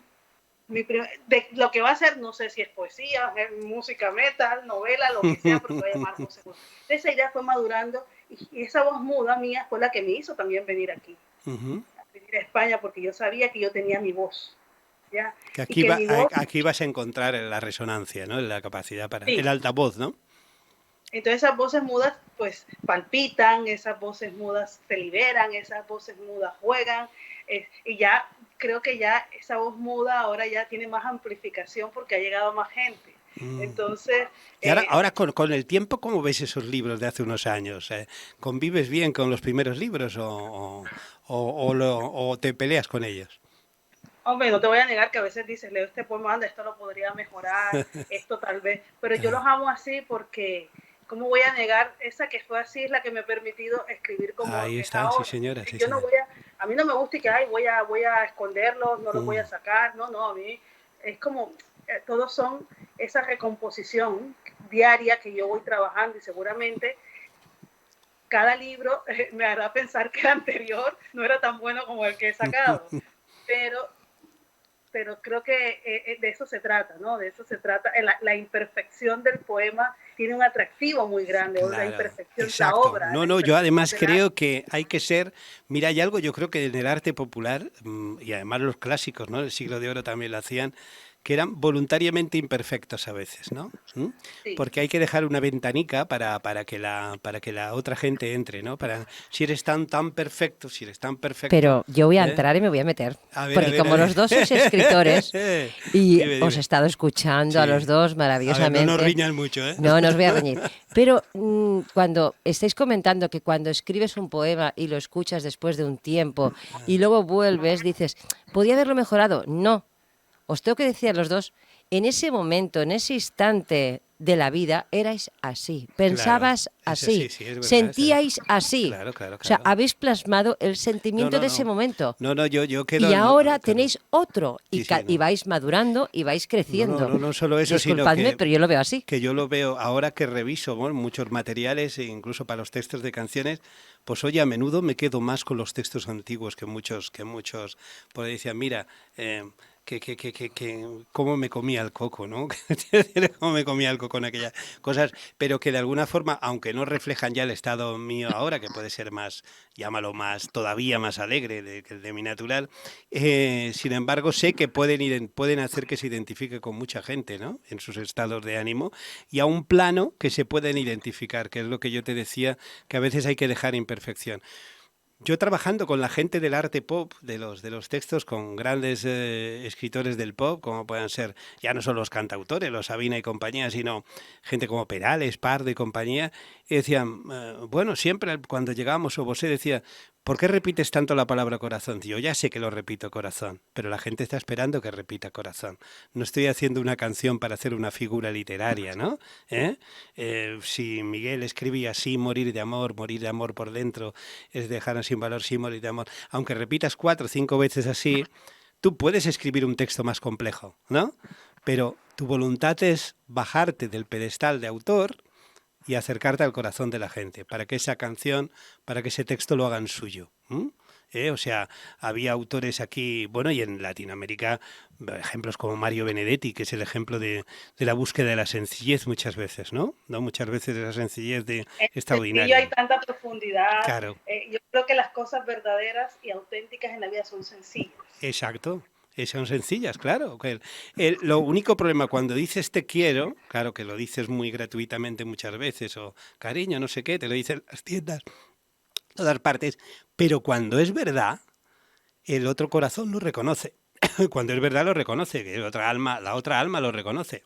De lo que va a ser, no sé si es poesía, música metal, novela, lo que sea, pero se va a llamar Voces Mudas. Esa idea fue madurando y esa voz muda mía fue la que me hizo también venir aquí, Ujú. a venir a España, porque yo sabía que yo tenía mi voz, ¿ya? Que Y aquí, que mi voz, aquí vas a encontrar la resonancia, ¿no? La capacidad para... sí. El altavoz, ¿no? Entonces esas voces mudas pues palpitan, esas voces mudas se liberan, esas voces mudas juegan, y ya creo que ya esa voz muda ahora ya tiene más amplificación porque ha llegado a más gente. Mm. Entonces, Y ahora con el tiempo, ¿cómo ves esos libros de hace unos años? ¿Convives bien con los primeros libros o te peleas con ellos? hombre, no te voy a negar que a veces dices, leo este poema, anda, esto lo podría mejorar, esto tal vez, pero yo los amo así porque, ¿cómo voy a negar? Esa que fue así es la que me ha permitido escribir como Ahí es está, sí ahora. señora, sí Yo no señora. voy a mí no me gusta y que, ay, voy a esconderlos, no los voy Mm, a sacar, no, no, a mí es como, todos son esa recomposición diaria que yo voy trabajando y seguramente cada libro me hará pensar que el anterior no era tan bueno como el que he sacado, pero creo que de eso se trata, ¿no? De eso se trata. La imperfección del poema tiene un atractivo muy grande, o la claro, imperfección, la exacto. obra, No, la no, yo imperfección además del arte. creo que hay que ser, mira, hay algo, yo creo que en el arte popular, y además los clásicos, ¿no? El siglo de oro también lo hacían, que eran voluntariamente imperfectos a veces, ¿no? Sí, Porque hay que dejar una ventanica para que la otra gente entre, ¿no? Para, si eres si eres tan perfecto, Pero yo voy a ¿eh? entrar y me voy a meter. A ver, a Porque ver, a como ver. los dos sois escritores y Dime, os he dime. estado escuchando a Sí. los dos A ver, no nos maravillosamente, riñas mucho, ¿eh? no, no os voy a reñir. Pero cuando estáis comentando que cuando escribes un poema y lo escuchas después de un tiempo y luego vuelves, dices, ¿podía haberlo mejorado? No. Os tengo que decir a los dos, en ese momento, en ese instante de la vida, erais así, Claro, pensabas eso sí, así, sí, es verdad. sentíais así. Claro, claro, O sea, claro. habéis plasmado el No, sentimiento no, de ese no. momento. No, no, yo Y quedo, ahora claro. tenéis otro Sí, sí, y no. vais madurando y vais No, no, creciendo. no, no solo eso, sino Disculpadme, pero yo lo veo así. que yo lo veo ahora que reviso, bueno, muchos materiales, e incluso para los textos de canciones, pues oye, a menudo me quedo más con los textos antiguos que muchos, por ahí decían, mira, cómo me comía el coco, ¿no? Cómo me comía el coco en aquellas cosas, pero que de alguna forma, aunque no reflejan ya el estado mío ahora, que puede ser más, llámalo más, todavía más alegre que el de mi natural, sin embargo, sé que pueden hacer que se identifique con mucha gente, ¿no? En sus estados de ánimo y a un plano que se pueden identificar, que es lo que yo te decía, que a veces hay que dejar imperfección. Yo trabajando con la gente del arte pop, de los textos, con grandes escritores del pop, como puedan ser ya no solo los cantautores, los Sabina y compañía, sino gente como Perales, Pardo y compañía, y decían, bueno, siempre cuando llegábamos o vosé decía, ¿por qué repites tanto la palabra corazón? Yo ya sé que lo repito corazón, pero la gente está esperando que repita corazón. No estoy haciendo una canción para hacer una figura literaria, ¿no? ¿Eh? Si Miguel escribía así, morir de amor por dentro, es dejarnos sin valor, sin morir de amor. Aunque repitas 4 o 5 veces así, tú puedes escribir un texto más complejo, ¿no? Pero tu voluntad es bajarte del pedestal de autor y acercarte al corazón de la gente, para que esa canción, para que ese texto lo hagan suyo. O sea, había autores aquí, bueno, y en Latinoamérica, ejemplos como Mario Benedetti, que es el ejemplo de la búsqueda de la sencillez muchas veces, ¿no? ¿No? Muchas veces esa sencillez de en el sencillo hay extraordinaria. tanta profundidad. Claro, Yo creo que las cosas verdaderas y auténticas en la vida son sencillas. exacto. Son sencillas, claro. Lo único problema cuando dices te quiero, claro que lo dices muy gratuitamente muchas veces, o cariño, no sé qué, te lo dicen las tiendas, todas partes, pero cuando es verdad, el otro corazón lo reconoce. Cuando es verdad lo reconoce, que la otra alma lo reconoce.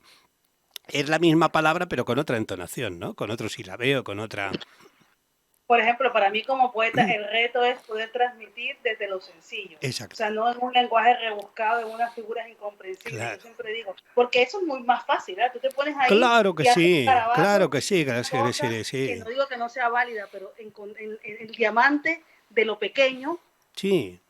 Es la misma palabra, pero con otra entonación, ¿no? Con otro silabeo, con otra. Por ejemplo, para mí como poeta, el reto es poder transmitir desde lo sencillo. O Exacto. sea, no en un lenguaje rebuscado, en unas figuras incomprensibles. Yo Claro. siempre digo, porque eso es muy más fácil, ¿verdad? Tú te pones ahí Claro que y haces un sí, claro garabato, que sí, una cosa que sí. no digo que no sea válida, pero en el diamante de lo pequeño, Sí,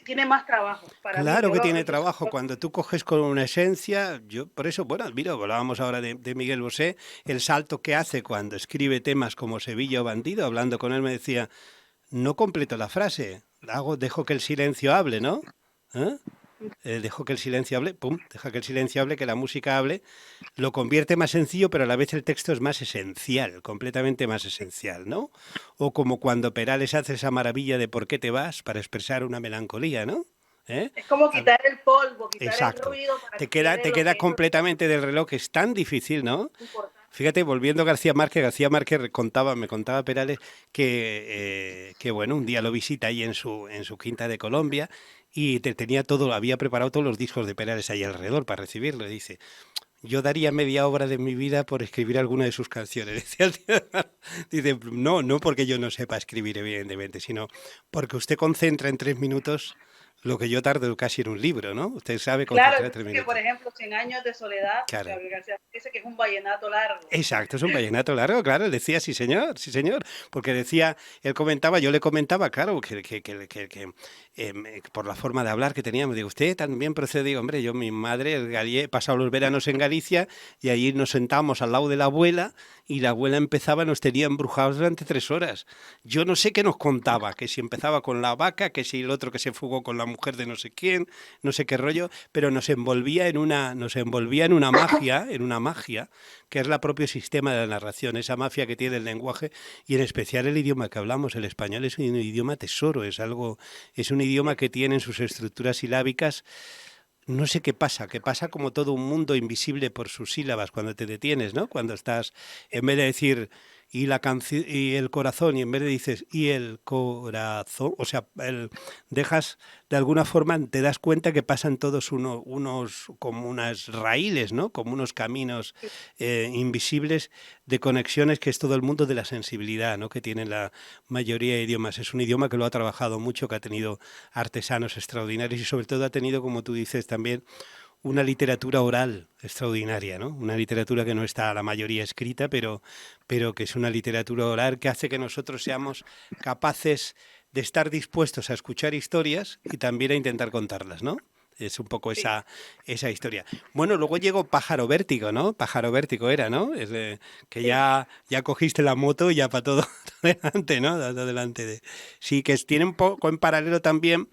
tiene más trabajo para mí. Claro que tiene trabajo. Cuando tú coges con una esencia, yo por eso, bueno, mira, hablábamos ahora de Miguel Bosé, el salto que hace cuando escribe temas como Sevilla o Bandido, hablando con él me decía, no completo la frase, dejo que el silencio hable, ¿no? ¿Eh? Dejo que el silencio hable, pum, deja que el silencio hable, que la música hable, lo convierte más sencillo, pero a la vez el texto es más esencial, completamente más esencial, ¿no? O como cuando Perales hace esa maravilla de ¿por qué te vas? Para expresar una melancolía, ¿no? ¿Eh? Es como quitar el polvo, quitar el Exacto. ruido para Te que quede lo queda que es completamente del reloj, que es tan difícil, ¿no? importante. Fíjate, volviendo a García Márquez me contaba Perales que bueno, un día lo visita ahí en su quinta de Colombia y tenía todo, había preparado todos los discos de Perales ahí alrededor para recibirlo. Y dice, yo daría media obra de mi vida por escribir alguna de sus canciones. Decía el tío, dice, no porque yo no sepa escribir, evidentemente, sino porque usted concentra en 3 minutos lo que yo tardo casi en un libro, ¿no? Usted sabe Claro, concentrar en tres que por minutos. ejemplo, Cien años de soledad, Claro. Gabriel García dice que es un vallenato largo. Exacto, es un vallenato largo, claro, él decía sí señor, porque decía, él comentaba, yo le comentaba, claro, que por la forma de hablar que teníamos, digo, usted también procede, digo, hombre, yo, mi madre, he pasado los veranos en Galicia y allí nos sentábamos al lado de la abuela y la abuela empezaba, nos tenía embrujados durante 3 horas. Yo no sé qué nos contaba, que si empezaba con la vaca, que si el otro que se fugó con la mujer de no sé quién, no sé qué rollo, pero nos envolvía en una magia, que es el propio sistema de la narración, esa mafia que tiene el lenguaje y en especial el idioma que hablamos. El español es un idioma tesoro, es un idioma que tiene en sus estructuras silábicas, no sé qué pasa como todo un mundo invisible por sus sílabas cuando te detienes, ¿no? Cuando estás, en vez de decir y el corazón, y en vez de dices y el corazón, o sea, dejas de alguna forma, te das cuenta que pasan todos unos como unas raíles, ¿no? Como unos caminos invisibles de conexiones, que es todo el mundo de la sensibilidad, ¿no? Que tienen la mayoría de idiomas. Es un idioma que lo ha trabajado mucho, que ha tenido artesanos extraordinarios y sobre todo ha tenido, como tú dices también, una literatura oral extraordinaria, ¿no? Una literatura que no está la mayoría escrita, pero que es una literatura oral que hace que nosotros seamos capaces de estar dispuestos a escuchar historias y también a intentar contarlas, ¿no? Es un poco Sí. esa historia. Bueno, luego llegó Pájaro Vértigo, ¿no? Pájaro Vértigo era, ¿no? Que Sí. ya cogiste la moto y ya para todo adelante, ¿no? Adelante. Sí, que tiene un poco en paralelo también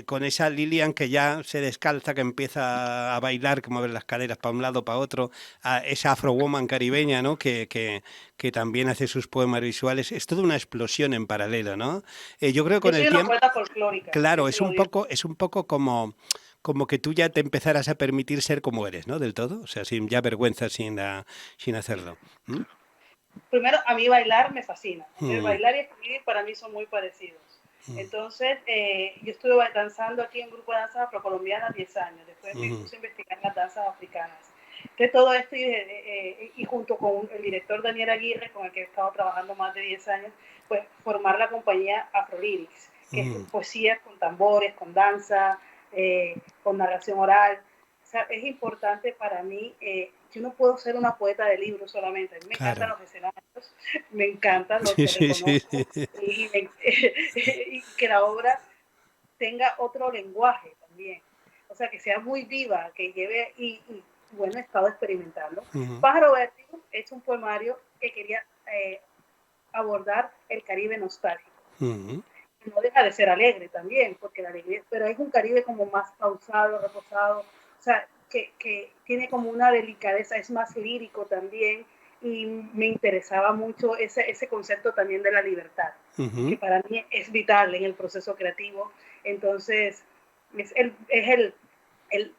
con esa Lilian que ya se descalza, que empieza a bailar, que mueve las caderas para un lado, para otro, a esa Afrowoman caribeña, ¿no? Que también hace sus poemas visuales. Es toda una explosión en paralelo, ¿no? Yo creo que Yo con soy el una tiempo, poeta folclórica, claro, siempre lo digo. es un poco como que tú ya te empezaras a permitir ser como eres, ¿no? Del todo, o sea, sin ya vergüenza, sin hacerlo. ¿Mm? Primero, a mí bailar me fascina. El Mm, bailar y escribir para mí son muy parecidos. mm, Entonces, yo estuve danzando aquí en un grupo de danzas afrocolombianas 10 años. Después me mm, puse a investigar las danzas africanas. De todo esto, y junto con el director Daniel Aguirre, con el que he estado trabajando más de 10 años, pues formar la compañía Afrolyrics, que es mm. poesía con tambores, con danza, con narración oral. O sea, es importante para mí. Yo no puedo ser una poeta de libros solamente. A mí me encantan Claro. los escenarios, me encantan, Sí, te sí, sí, reconozco, sí. y que la obra tenga otro lenguaje también. O sea, que sea muy viva, que lleve, bueno, he estado experimentando. Ujú, Pájaro Vértigo es un poemario que quería abordar el Caribe nostálgico. ujú. No deja de ser alegre también, porque la alegría, pero es un Caribe como más pausado, reposado, o sea, que tiene como una delicadeza, es más lírico también, y me interesaba mucho ese concepto también de la libertad, que Ujú. para mí es vital en el proceso creativo. Entonces, es el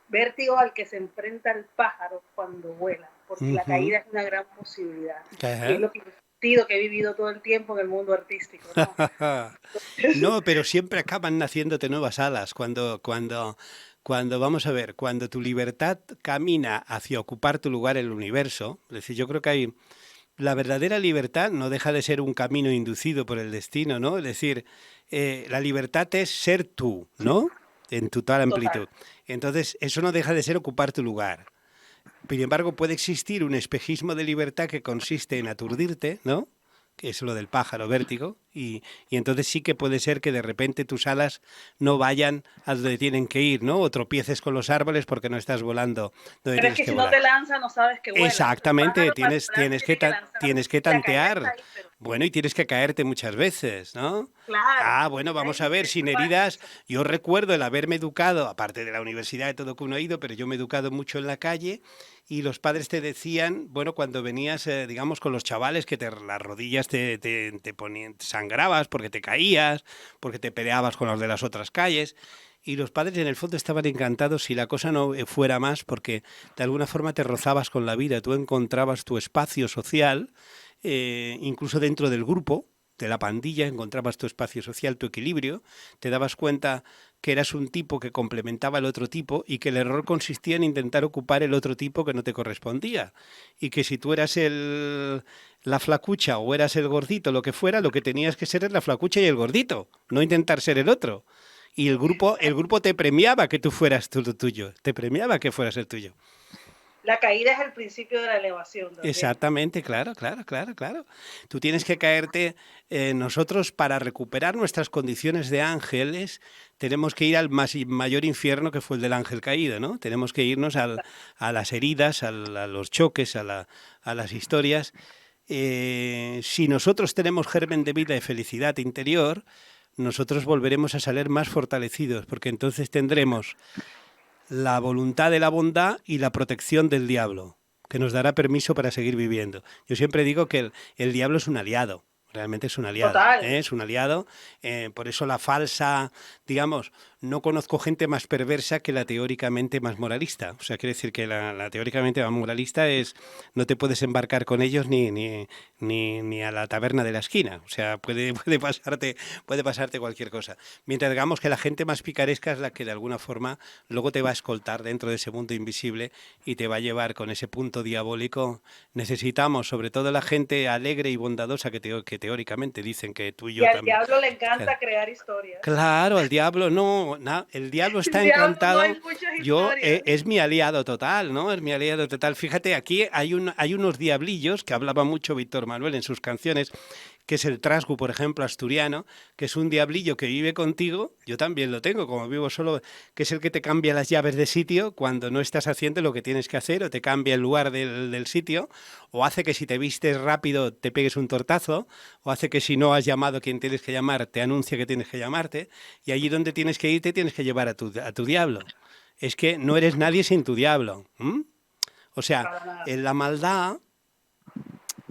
vértigo al que se enfrenta el pájaro cuando vuela, porque la Ujú. caída es una gran posibilidad, y es Ajá. lo que he vivido todo el tiempo en el mundo artístico, ¿no? No, pero siempre acaban naciéndote nuevas alas cuando vamos a ver, cuando tu libertad camina hacia ocupar tu lugar en el universo. Es decir, yo creo que la verdadera libertad no deja de ser un camino inducido por el destino, ¿no? Es decir, la libertad es ser tú, ¿no? En tu total Total. amplitud. Entonces, eso no deja de ser ocupar tu lugar. Sin embargo, puede existir un espejismo de libertad que consiste en aturdirte, ¿no? Que es lo del pájaro vértigo, Y entonces sí que puede ser que de repente tus alas no vayan a donde tienen que ir, ¿no? O tropieces con los árboles porque no estás volando donde Pero es tienes que que si no volar. te lanza, no sabes que vuelas. El Exactamente, pájaro para volar tiene que tienes lanzarse que y la caída está tantear. ahí, pero Bueno, y tienes que caerte muchas veces, ¿no? claro, Ah, bueno, hay vamos a ver, sin esa parte. heridas. Yo recuerdo el haberme educado, aparte de la universidad y todo que uno ha ido, pero yo me he educado mucho en la calle y los padres te decían, bueno, cuando venías, digamos, con los chavales, que las rodillas te ponían, te sangrabas porque te caías, porque te peleabas con los de las otras calles. Y los padres en el fondo estaban encantados si la cosa no fuera más, porque de alguna forma te rozabas con la vida, tú encontrabas tu espacio social, incluso dentro del grupo, de la pandilla, encontrabas tu espacio social, tu equilibrio, te dabas cuenta que eras un tipo que complementaba al otro tipo y que el error consistía en intentar ocupar el otro tipo que no te correspondía. Y que si tú eras la flacucha o eras el gordito, lo que fuera, lo que tenías que ser es la flacucha y el gordito, no intentar ser el otro. Y el grupo te premiaba que tú fueras tú lo tuyo, te premiaba que fueras el tuyo. La caída es el principio de la elevación también. Exactamente, claro, claro, claro, claro. Tú tienes que caerte, nosotros para recuperar nuestras condiciones de ángeles, tenemos que ir al mayor infierno que fue el del ángel caído, ¿no? Tenemos que irnos a las heridas, a los choques, a las historias. Si nosotros tenemos germen de vida y felicidad interior, nosotros volveremos a salir más fortalecidos, porque entonces tendremos la voluntad de la bondad y la protección del diablo, que nos dará permiso para seguir viviendo. Yo siempre digo que el diablo es un aliado, realmente es un aliado, Total. ¿eh? Es un aliado, por eso la falsa, digamos, no conozco gente más perversa que la teóricamente más moralista. O sea, quiere decir que la teóricamente más moralista es, no te puedes embarcar con ellos ni a la taberna de la esquina. O sea, puede pasarte cualquier cosa. Mientras digamos que la gente más picaresca es la que de alguna forma luego te va a escoltar dentro de ese mundo invisible y te va a llevar con ese punto diabólico. Necesitamos, sobre todo la gente alegre y bondadosa que teóricamente dicen que tú y Y yo al también. diablo le encanta crear historias. Claro, el diablo no, el diablo El está diablo no hay encantado. muchas Yo historias. es mi aliado total, ¿no? Es mi aliado total. Fíjate, aquí hay unos diablillos que hablaba mucho Víctor Manuel en sus canciones, que es el trasgu, por ejemplo, asturiano, que es un diablillo que vive contigo. Yo también lo tengo, como vivo solo, que es el que te cambia las llaves de sitio cuando no estás haciendo lo que tienes que hacer, o te cambia el lugar del sitio, o hace que si te vistes rápido te pegues un tortazo, o hace que si no has llamado a quien tienes que llamar, te anuncia que tienes que llamarte, y allí donde tienes que irte tienes que llevar a tu diablo. Es que no eres nadie sin tu diablo. ¿M? O sea, Para nada. en la maldad,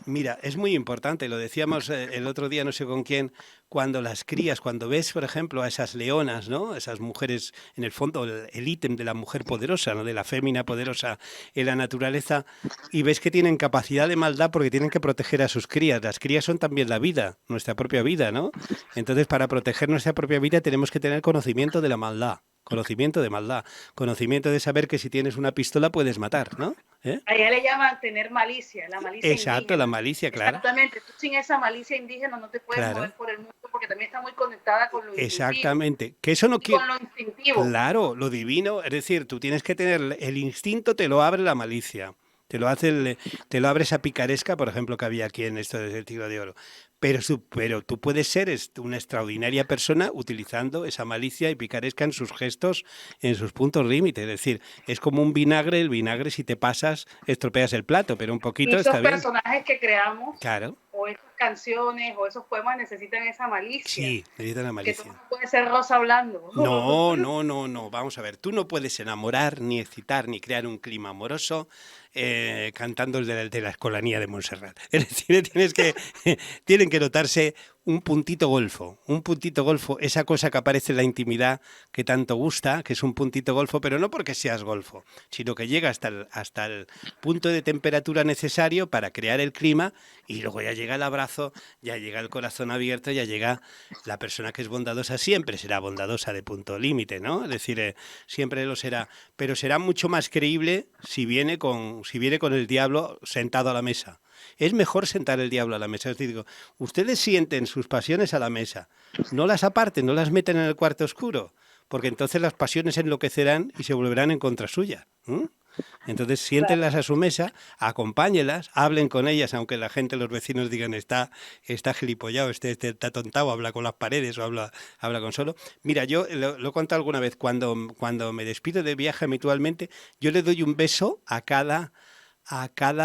mira, es muy importante, lo decíamos el otro día, no sé con quién, cuando las crías, cuando ves, por ejemplo, a esas leonas, ¿no? Esas mujeres, en el fondo, el ítem de la mujer poderosa, ¿no? De la fémina poderosa en la naturaleza, y ves que tienen capacidad de maldad porque tienen que proteger a sus crías. Las crías son también la vida, nuestra propia vida, ¿no? Entonces, para proteger nuestra propia vida tenemos que tener conocimiento de la maldad. Conocimiento de maldad, conocimiento de saber que si tienes una pistola puedes matar, ¿no? ¿Eh? Allá le llaman tener malicia, la malicia Exacto, la indígena. malicia, claro. Exactamente, tú sin esa malicia indígena no te puedes Claro, mover por el mundo porque también está muy conectada con lo intuitivo exactamente. Que eso no y quiere... con lo instintivo. Claro, lo divino, es decir, tú tienes que tener el instinto, te lo abre la malicia. Te lo abre esa picaresca, por ejemplo, que había aquí en esto del Siglo de Oro. Pero tú puedes ser una extraordinaria persona utilizando esa malicia y picaresca en sus gestos, en sus puntos límites. Es decir, es como un vinagre, el vinagre si te pasas estropeas el plato, pero un Y poquito esos está bien. personajes que creamos, Claro, o esas canciones, o esos poemas necesitan esa malicia. sí, necesita la Que todo malicia. no puede ser rosa hablando. No, no, no, no. Vamos a ver, tú no puedes enamorar, ni excitar, ni crear un clima amoroso cantando el de la Escolanía de Montserrat. Es decir, tienen que notarse un puntito golfo, esa cosa que aparece en la intimidad que tanto gusta, que es un puntito golfo, pero no porque seas golfo, sino que llega hasta el punto de temperatura necesario para crear el clima y luego ya llega el abrazo, ya llega el corazón abierto, ya llega la persona que es bondadosa, siempre será bondadosa de punto límite, ¿no? Es decir, siempre lo será, pero será mucho más creíble si viene con el diablo sentado a la mesa. Es mejor sentar el diablo a la mesa. Os digo, ustedes sienten sus pasiones a la mesa, no las aparten, no las meten en el cuarto oscuro, porque entonces las pasiones enloquecerán y se volverán en contra suya. Entonces, Claro. siéntenlas a su mesa, acompáñelas, hablen con ellas, aunque la gente, los vecinos digan, está gilipollado, está tontado, habla con las paredes o habla con solo. Mira, yo lo he contado alguna vez, cuando me despido de viaje habitualmente, yo le doy un beso a cada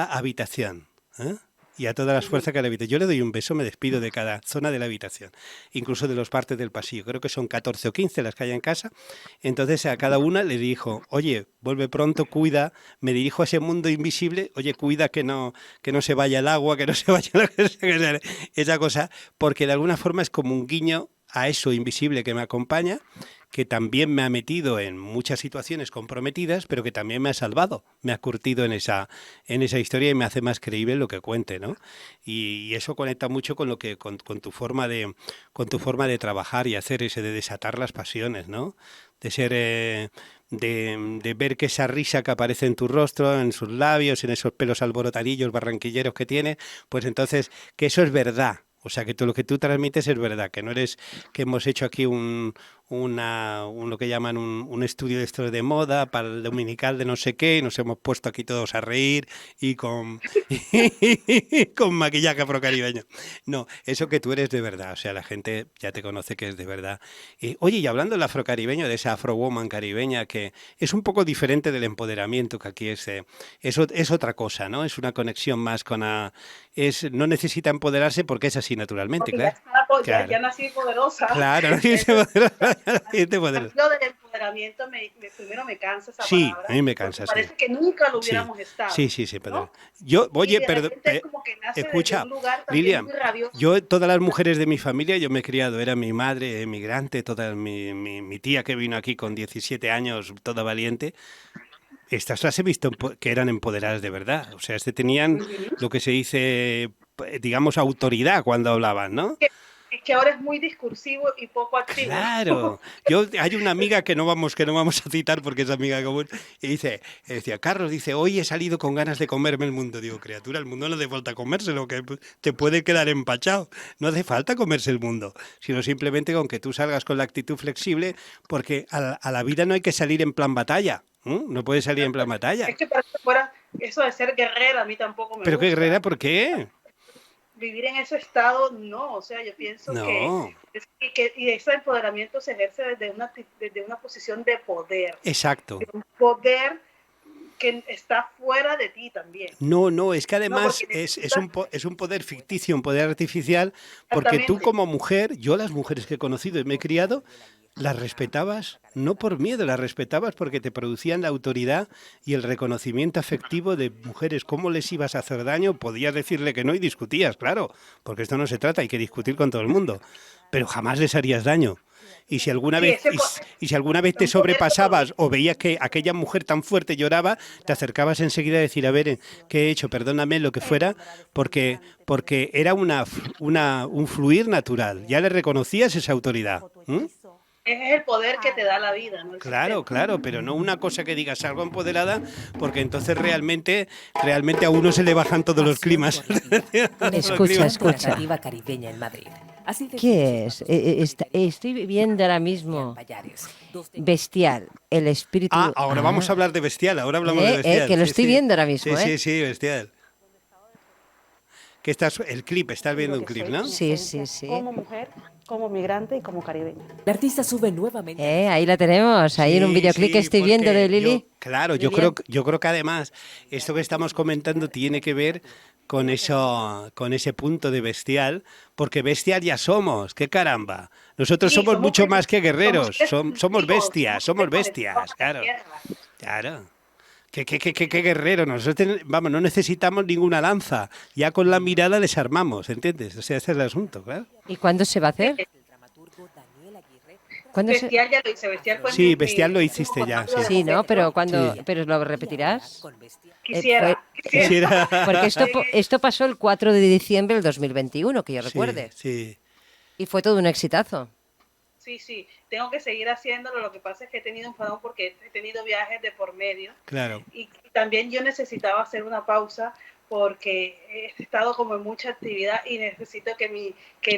habitación. ¿Eh? Y a todas las Ujú. fuerzas que la habita. Yo le doy un beso, me despido de cada zona de la habitación, incluso de los partes del pasillo. Creo que son 14 o 15 las que hay en casa. Entonces a cada una le dijo, oye, vuelve pronto, cuida, me dirijo a ese mundo invisible, oye, cuida que no se vaya el agua, que no se vaya esa cosa, porque de alguna forma es como un guiño a eso invisible que me acompaña, que también me ha metido en muchas situaciones comprometidas, pero que también me ha salvado, me ha curtido en esa historia y me hace más creíble lo que cuente, ¿no? Y eso conecta mucho con lo que con tu forma de trabajar y hacer ese de desatar las pasiones, ¿no? De ser de ver que esa risa que aparece en tu rostro, en sus labios, en esos pelos alborotadillos barranquilleros que tiene, pues entonces que eso es verdad. O sea, que todo lo que tú transmites es verdad, que no eres que hemos hecho aquí lo que llaman un estudio de esto de moda para el dominical de no sé qué, y nos hemos puesto aquí todos a reír y con, con maquillaje afrocaribeño. No, eso que tú eres de verdad, o sea, la gente ya te conoce que es de verdad. Oye, y hablando del afrocaribeño, de esa afrowoman caribeña, que es un poco diferente del empoderamiento, que aquí es otra cosa, ¿no? Es una conexión más no necesita empoderarse porque es así naturalmente, Porque ya claro. está, pues, ya Claro. nací poderosa. Claro, no Eso, dice poderosa, a mí dice poderosa. lo del empoderamiento, primero me cansa esa Sí, a palabra, mí me porque cansa, sí. parece que nunca lo Sí, hubiéramos estado, sí, sí, sí, perdón. ¿no? Yo, Y oye, de perdón, repente es como que nace desde escucha, un lugar también Lilian, muy rabioso. todas las mujeres de mi familia, yo me he criado, era mi madre emigrante, toda mi tía que vino aquí con 17 años, toda valiente, estas las he visto que eran empoderadas de verdad, o sea, tenían Ujú. lo que se dice, digamos, autoridad cuando hablaban, ¿no? Es que ahora es muy discursivo y poco activo. Claro, hay una amiga que no vamos a citar porque es amiga común, y decía, Carlos, dice, hoy he salido con ganas de comerme el mundo. Digo, criatura, el mundo no hace falta comérselo, que te puede quedar empachado. No hace falta comerse el mundo, sino simplemente con que tú salgas con la actitud flexible, porque a la vida no hay que salir en plan batalla. No puedes salir en plan batalla. Es que parece que fuera eso de ser guerrera, a mí tampoco me Pero qué guerrera, gusta. ¿por qué? Vivir en ese estado, no, o sea, yo pienso No, y ese empoderamiento se ejerce desde una posición de poder, exacto. de un poder que está fuera de ti también, No, no, es que no además porque es necesitas un poder ficticio, un poder artificial, porque tú exactamente. como mujer, yo las mujeres que he conocido y me he criado, las respetabas no por miedo, las respetabas porque te producían la autoridad y el reconocimiento afectivo de mujeres. ¿Cómo les ibas a hacer daño? Podías decirle que no y discutías, claro, porque esto no se trata, hay que discutir con todo el mundo, pero jamás les harías daño. Y si alguna Sí, vez, y si alguna vez te un poder que sobrepasabas o veías que aquella mujer tan fuerte lloraba, te acercabas enseguida a decir, a ver, ¿qué he hecho? Perdóname, lo que fuera, porque era un fluir natural. Ya le reconocías esa autoridad. ¿M? es el poder que te da la vida, no el Claro, sistema. claro, pero no una cosa que digas algo empoderada, porque entonces realmente a uno se le bajan todos los Pasión climas. por la vida. Una Los Escucha, institución climas. de la escucha. Nativa Caribeña en Madrid. Así de ¿Qué es? Sebastián Estoy viendo ahora mismo Pallares, dos de Bestial, el espíritu. Ahora vamos a hablar de Bestial, ahora hablamos de Bestial. Que lo Sí, estoy sí, viendo ahora sí, mismo, ¿eh? sí, sí, Bestial. El clip, estás Y viendo lo un que clip, soy ¿no? en Sí, sí, esencia, sí. como mujer, como migrante y como caribeña. La artista sube nuevamente al Ahí la tenemos, ahí en un Sí, videoclip que sí, estoy viendo de porque Lili. claro, yo Lilian. creo, yo creo que además esto que estamos comentando tiene que ver con ese punto de Bestial, porque Bestial ya somos, qué caramba. Nosotros Sí, somos mucho más que somos guerreros, seres somos sensitivos, bestias, somos seres conectados bestias, a la claro, tierra. claro. Qué guerrero, nosotros vamos, no necesitamos ninguna lanza, ya con la mirada desarmamos, ¿entiendes? O sea, ese es el asunto, claro. ¿Y cuándo se va a hacer? el dramaturgo Daniel Aguirre. ¿Cuándo se...? Bestial ya lo hice, Bestial fue Sí, mi Bestial lo último hiciste ya, contrato sí. de Sí, ¿no? momento. Pero cuando... Sí. ¿Pero lo repetirás? Fue... Quisiera. Quisiera. Porque esto, Llegué- esto pasó el 4 de diciembre del 2021, que yo Sí, recuerde. sí, Y fue todo un exitazo. Sí, tengo que seguir haciéndolo. Lo que pasa es que he tenido un parón porque he tenido viajes de por medio claro. y también yo necesitaba hacer una pausa porque he estado como en mucha actividad y necesito que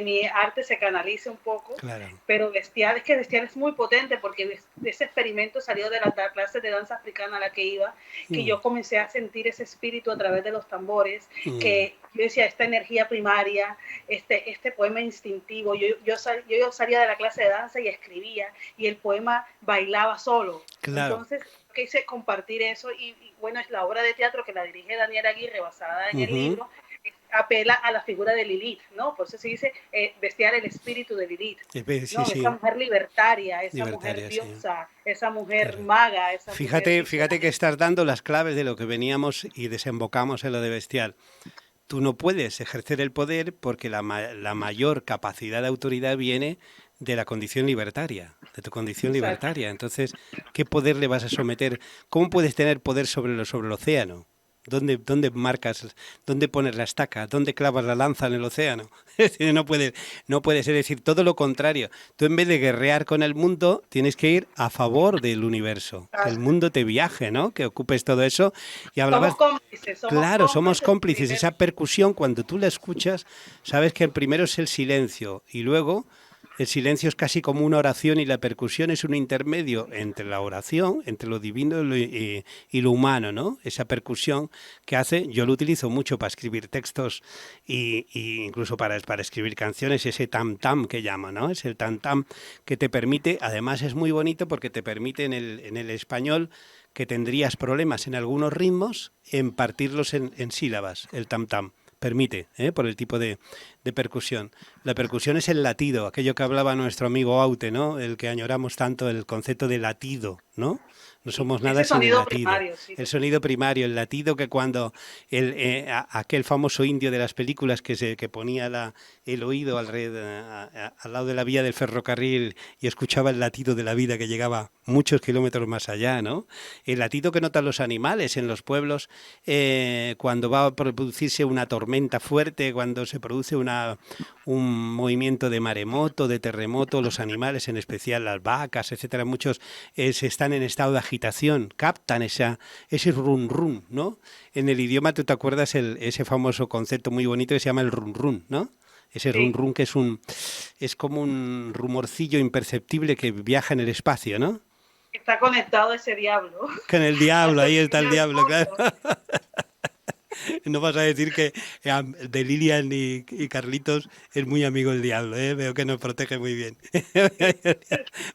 mi arte se canalice un poco. Claro. Pero Bestial es muy potente, porque de ese experimento salió de la clase de danza africana a la que iba, que yo comencé a sentir ese espíritu a través de los tambores, que yo decía, esta energía primaria, este poema instintivo. Yo salía de la clase de danza y escribía, y el poema bailaba solo. Claro. Entonces quise compartir eso, y bueno, es la obra de teatro que la dirige Daniel Aguirre, basada en el libro, apela a la figura de Lilith, ¿no? Por eso se dice Bestial, el espíritu de Lilith, ¿no? Sí. Esa mujer libertaria, esa mujer diosa, sí. Esa mujer maga, esa fíjate, mujer... Fíjate que estás dando las claves de lo que veníamos y desembocamos en lo de Bestial. Tú no puedes ejercer el poder porque la mayor capacidad de autoridad viene de la condición libertaria, de tu condición libertaria. Entonces, ¿qué poder le vas a someter? ¿Cómo puedes tener poder sobre el océano? ¿Dónde marcas, dónde pones la estaca, dónde clavas la lanza en el océano? No puedes, es decir, todo lo contrario. Tú, en vez de guerrear con el mundo, tienes que ir a favor del universo, que el mundo te viaje, ¿no? Que ocupes todo eso. Y hablabas... Somos cómplices. Claro, somos cómplices. Esa percusión, cuando tú la escuchas, sabes que el primero es el silencio, y luego el silencio es casi como una oración, y la percusión es un intermedio entre la oración, entre lo divino y lo humano, ¿no? Esa percusión que hace, yo lo utilizo mucho para escribir textos y incluso para escribir canciones, ese tam-tam que llama, ¿no? Es el tam-tam que te permite, además es muy bonito porque te permite en el español, que tendrías problemas en algunos ritmos, en partirlos en sílabas, el tam-tam. Permite, por el tipo de percusión. La percusión es el latido, aquello que hablaba nuestro amigo Aute, ¿no? El que añoramos tanto, el concepto de latido, ¿no? No somos nada sin el latido. Primario, sí. El sonido primario, el latido, que cuando aquel famoso indio de las películas que ponía el oído al lado de la vía del ferrocarril y escuchaba el latido de la vida que llegaba muchos kilómetros más allá, ¿no? El latido que notan los animales en los pueblos cuando va a producirse una tormenta fuerte, cuando se produce un movimiento de maremoto, de terremoto, los animales, en especial las vacas, etcétera, muchos están en estado de agitación, captan ese run run, ¿no? En el idioma, ¿tú te acuerdas ese famoso concepto muy bonito que se llama el run run, ¿no? Ese run run que es como un rumorcillo imperceptible que viaja en el espacio, ¿no? Está conectado ese diablo. Con el diablo, ahí está el diablo, claro. No vas a decir que de Lilian y Carlitos es muy amigo el diablo, ¿eh? Veo que nos protege muy bien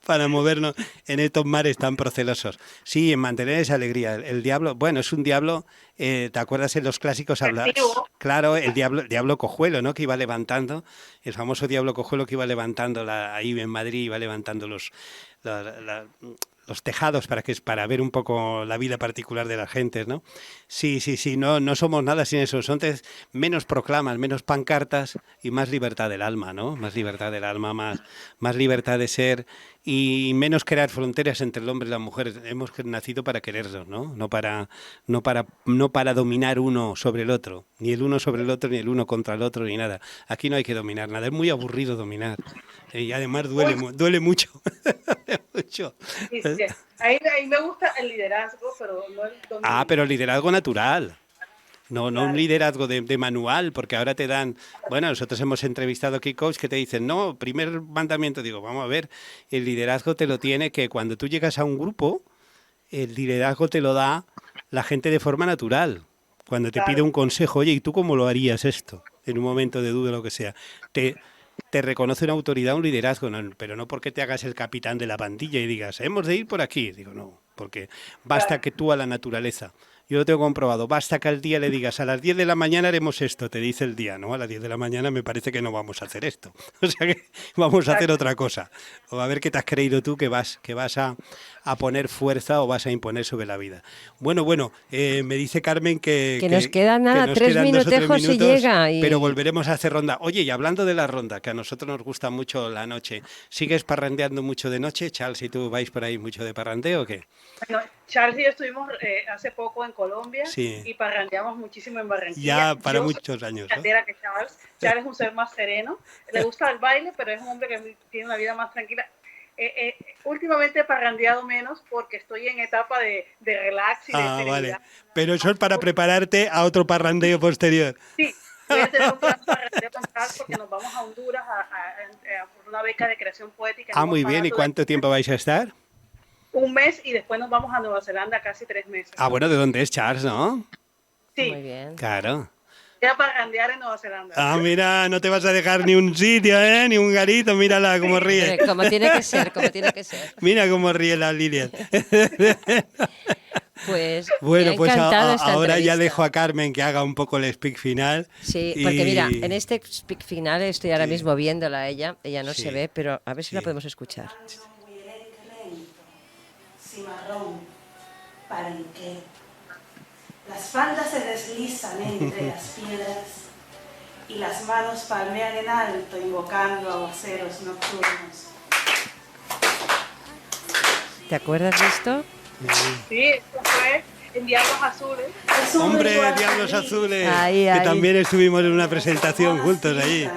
para movernos en estos mares tan procelosos. Sí, en mantener esa alegría. El diablo, bueno, es un diablo, ¿te acuerdas en los clásicos hablar? Claro, el diablo cojuelo, ¿no? Que iba levantando, el famoso diablo cojuelo que iba levantando ahí en Madrid, iba levantando los tejados para ver un poco la vida particular de las gentes, ¿no? Sí, no somos nada sin eso. Entonces, menos proclamas, menos pancartas y más libertad del alma, ¿no? Más libertad del alma, más libertad de ser y menos crear fronteras entre el hombre y la mujer. Hemos nacido para querernos, ¿no? No para dominar uno sobre el otro, ni el uno sobre el otro, ni el uno contra el otro, ni nada. Aquí no hay que dominar nada. Es muy aburrido dominar. Y además duele mucho. mucho. Sí. Ahí me gusta el liderazgo, pero no el dominio. Pero el liderazgo natural. No un liderazgo de manual, porque ahora te dan... Bueno, nosotros hemos entrevistado aquí coach que te dicen, no, primer mandamiento, digo, vamos a ver, el liderazgo te lo tiene que cuando tú llegas a un grupo, el liderazgo te lo da la gente de forma natural. Cuando te pide un consejo, oye, ¿y tú cómo lo harías esto? En un momento de duda o lo que sea. Te reconoce una autoridad, un liderazgo, pero no porque te hagas el capitán de la pandilla y digas, hemos de ir por aquí. Digo, no, porque basta que tú a la naturaleza. Yo lo tengo comprobado, basta que al día le digas, a las 10 de la mañana haremos esto, te dice el día, ¿no? A las 10 de la mañana me parece que no vamos a hacer esto. O sea que vamos a hacer otra cosa. O a ver qué te has creído tú que vas a poner fuerza o vas a imponer sobre la vida. Bueno, me dice Carmen que nos quedan nada, 3 minutejos y llega. Pero volveremos a hacer ronda. Oye, y hablando de la ronda, que a nosotros nos gusta mucho la noche, ¿sigues parrandeando mucho de noche? Charles, ¿y tú vais por ahí mucho de parrandeo o qué? Bueno, Charles y yo estuvimos hace poco en Colombia y parrandeamos muchísimo en Barranquilla. Ya para muchos años, ¿no? Que Charles es un ser más sereno, le gusta el baile, pero es un hombre que tiene una vida más tranquila. Últimamente he parrandeado menos porque estoy en etapa de relax y de Ah, serenidad. vale. Pero eso es para prepararte a otro parrandeo posterior. Sí, voy a tener un plan parrandeo con Charles porque nos vamos a Honduras por una beca de creación poética en Ah, un muy bien. ¿Y orfanato cuánto tiempo vais a estar? un mes y después nos vamos a Nueva Zelanda casi 3 meses. Ah, bueno, ¿de dónde es Charles, no? Sí, Muy bien. Claro. voy a parrandear en Nueva Zelanda. Ah, mira, no te vas a dejar ni un sitio, ¿eh? Ni un garito, mírala cómo ríe. Hombre, como tiene que ser, como tiene que ser. Mira cómo ríe la Lilian. Pues Bueno, me ha pues encantado esta ahora ya entrevista. dejo a Carmen que haga un poco el speak final. Sí, y- porque mira, en este speak final estoy ahora Sí. mismo viéndola a ella no Sí. se ve, pero a ver si la Sí. podemos escuchar. Cimarrón, palenque. Las faldas se deslizan entre las piedras y las manos palmean en alto invocando aguaceros nocturnos. ¿Te acuerdas de esto? Sí, esto fue en Diablos Azules. Es un ¡Hombre, ritual Diablos feliz. Azules! Ahí, Que ahí. también estuvimos en una presentación juntos allí.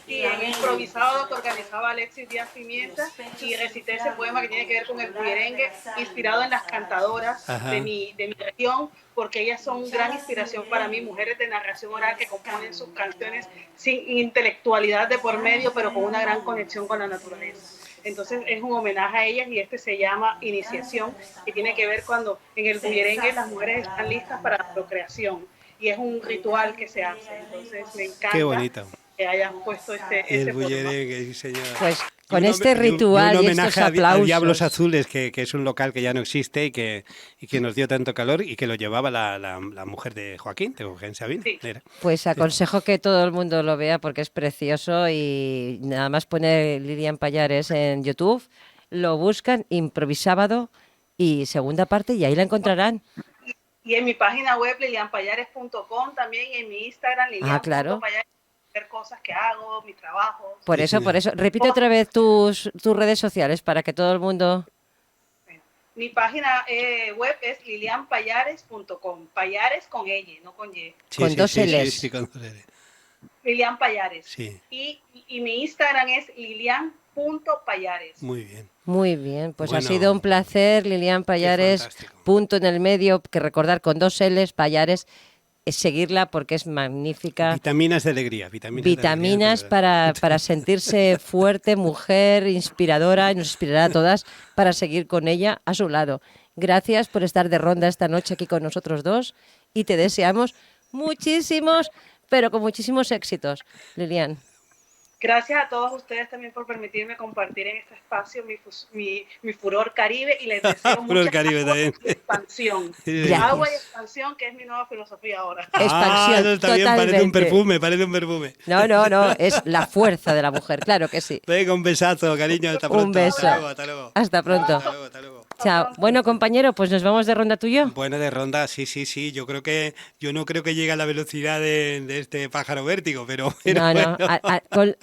Y en el improvisado que organizaba Alexis Díaz Pimienta y recité ese poema que tiene que ver con el merengue, inspirado en las cantadoras Ajá. de mi región, porque ellas son gran inspiración para mí, mujeres de narración oral que componen sus canciones sin intelectualidad de por medio, pero con una gran conexión con la naturaleza. Entonces es un homenaje a ellas y este se llama Iniciación, que tiene que ver cuando en el bullerengue las mujeres están listas para la procreación y es un ritual que se hace. Entonces me encanta Qué bonito. que hayan puesto El ese poema. bullerengue, sí, señor. Pues Y con un este hom- ritual y un estos homenaje a aplausos. Diablos Azules, que es un local que ya no existe y que nos dio tanto calor y que lo llevaba la mujer de Joaquín, de Eugen Sabina. Sí. Era. Pues aconsejo que todo el mundo lo vea porque es precioso y nada más poner Lilian Pallares en YouTube, lo buscan, improvisábado y segunda parte y ahí la encontrarán. Y en mi página web lilianpayares.com también y en mi Instagram Ah, claro. lilian.payares, ver cosas que hago, mis trabajos. Por Sí, eso, señor. por eso. Repite otra vez tus redes sociales para que todo el mundo... Mi página web es lilianpayares.com, Payares con ella, no con Y. Con dos Ls. Sí, con dos Ls. Lilian Payares. Sí, Y mi Instagram es lilian.payares. muy bien. Muy bien, pues Bueno, ha sido un placer, Lilian Pallares, fantástico. punto en el medio, que recordar con dos L's, Pallares, es seguirla porque es magnífica. Vitaminas de alegría. Vitaminas, Vitaminas de alegría. para sentirse fuerte, mujer, inspiradora, y nos inspirará a todas para seguir con ella a su lado. Gracias por estar de ronda esta noche aquí con nosotros dos y te deseamos muchísimos, pero con muchísimos éxitos, Lilian. Gracias a todos ustedes también por permitirme compartir en este espacio mi furor caribe y les deseo Furor mucha Caribe agua también. y expansión. Sí, Gracias. Agua y expansión, que es mi nueva filosofía ahora. Expansión, eso está bien, parece un totalmente. perfume. No, es la fuerza de la mujer, claro que sí. Venga, un besazo, cariño, hasta pronto. Un beso. Hasta luego. Hasta pronto. Hasta luego. Chao. Bueno, compañero, pues nos vamos de ronda tú y yo. Bueno, de ronda, sí. Yo no creo que llegue a la velocidad de este pájaro vértigo, pero No, bueno.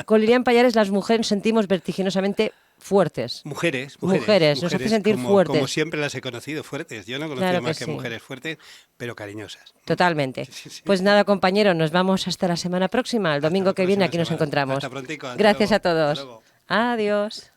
con Lilian Pallares las mujeres nos sentimos vertiginosamente fuertes. Mujeres, Nos hace sentir fuertes. Como siempre las he conocido, fuertes. Yo no conocía Claro más que que sí. mujeres fuertes, pero cariñosas. Totalmente. Sí. Pues nada, compañero, nos vamos hasta la semana próxima. El domingo la que viene próxima aquí nos semana. encontramos. Hasta prontico, hasta Gracias luego. a todos. Hasta luego. Adiós.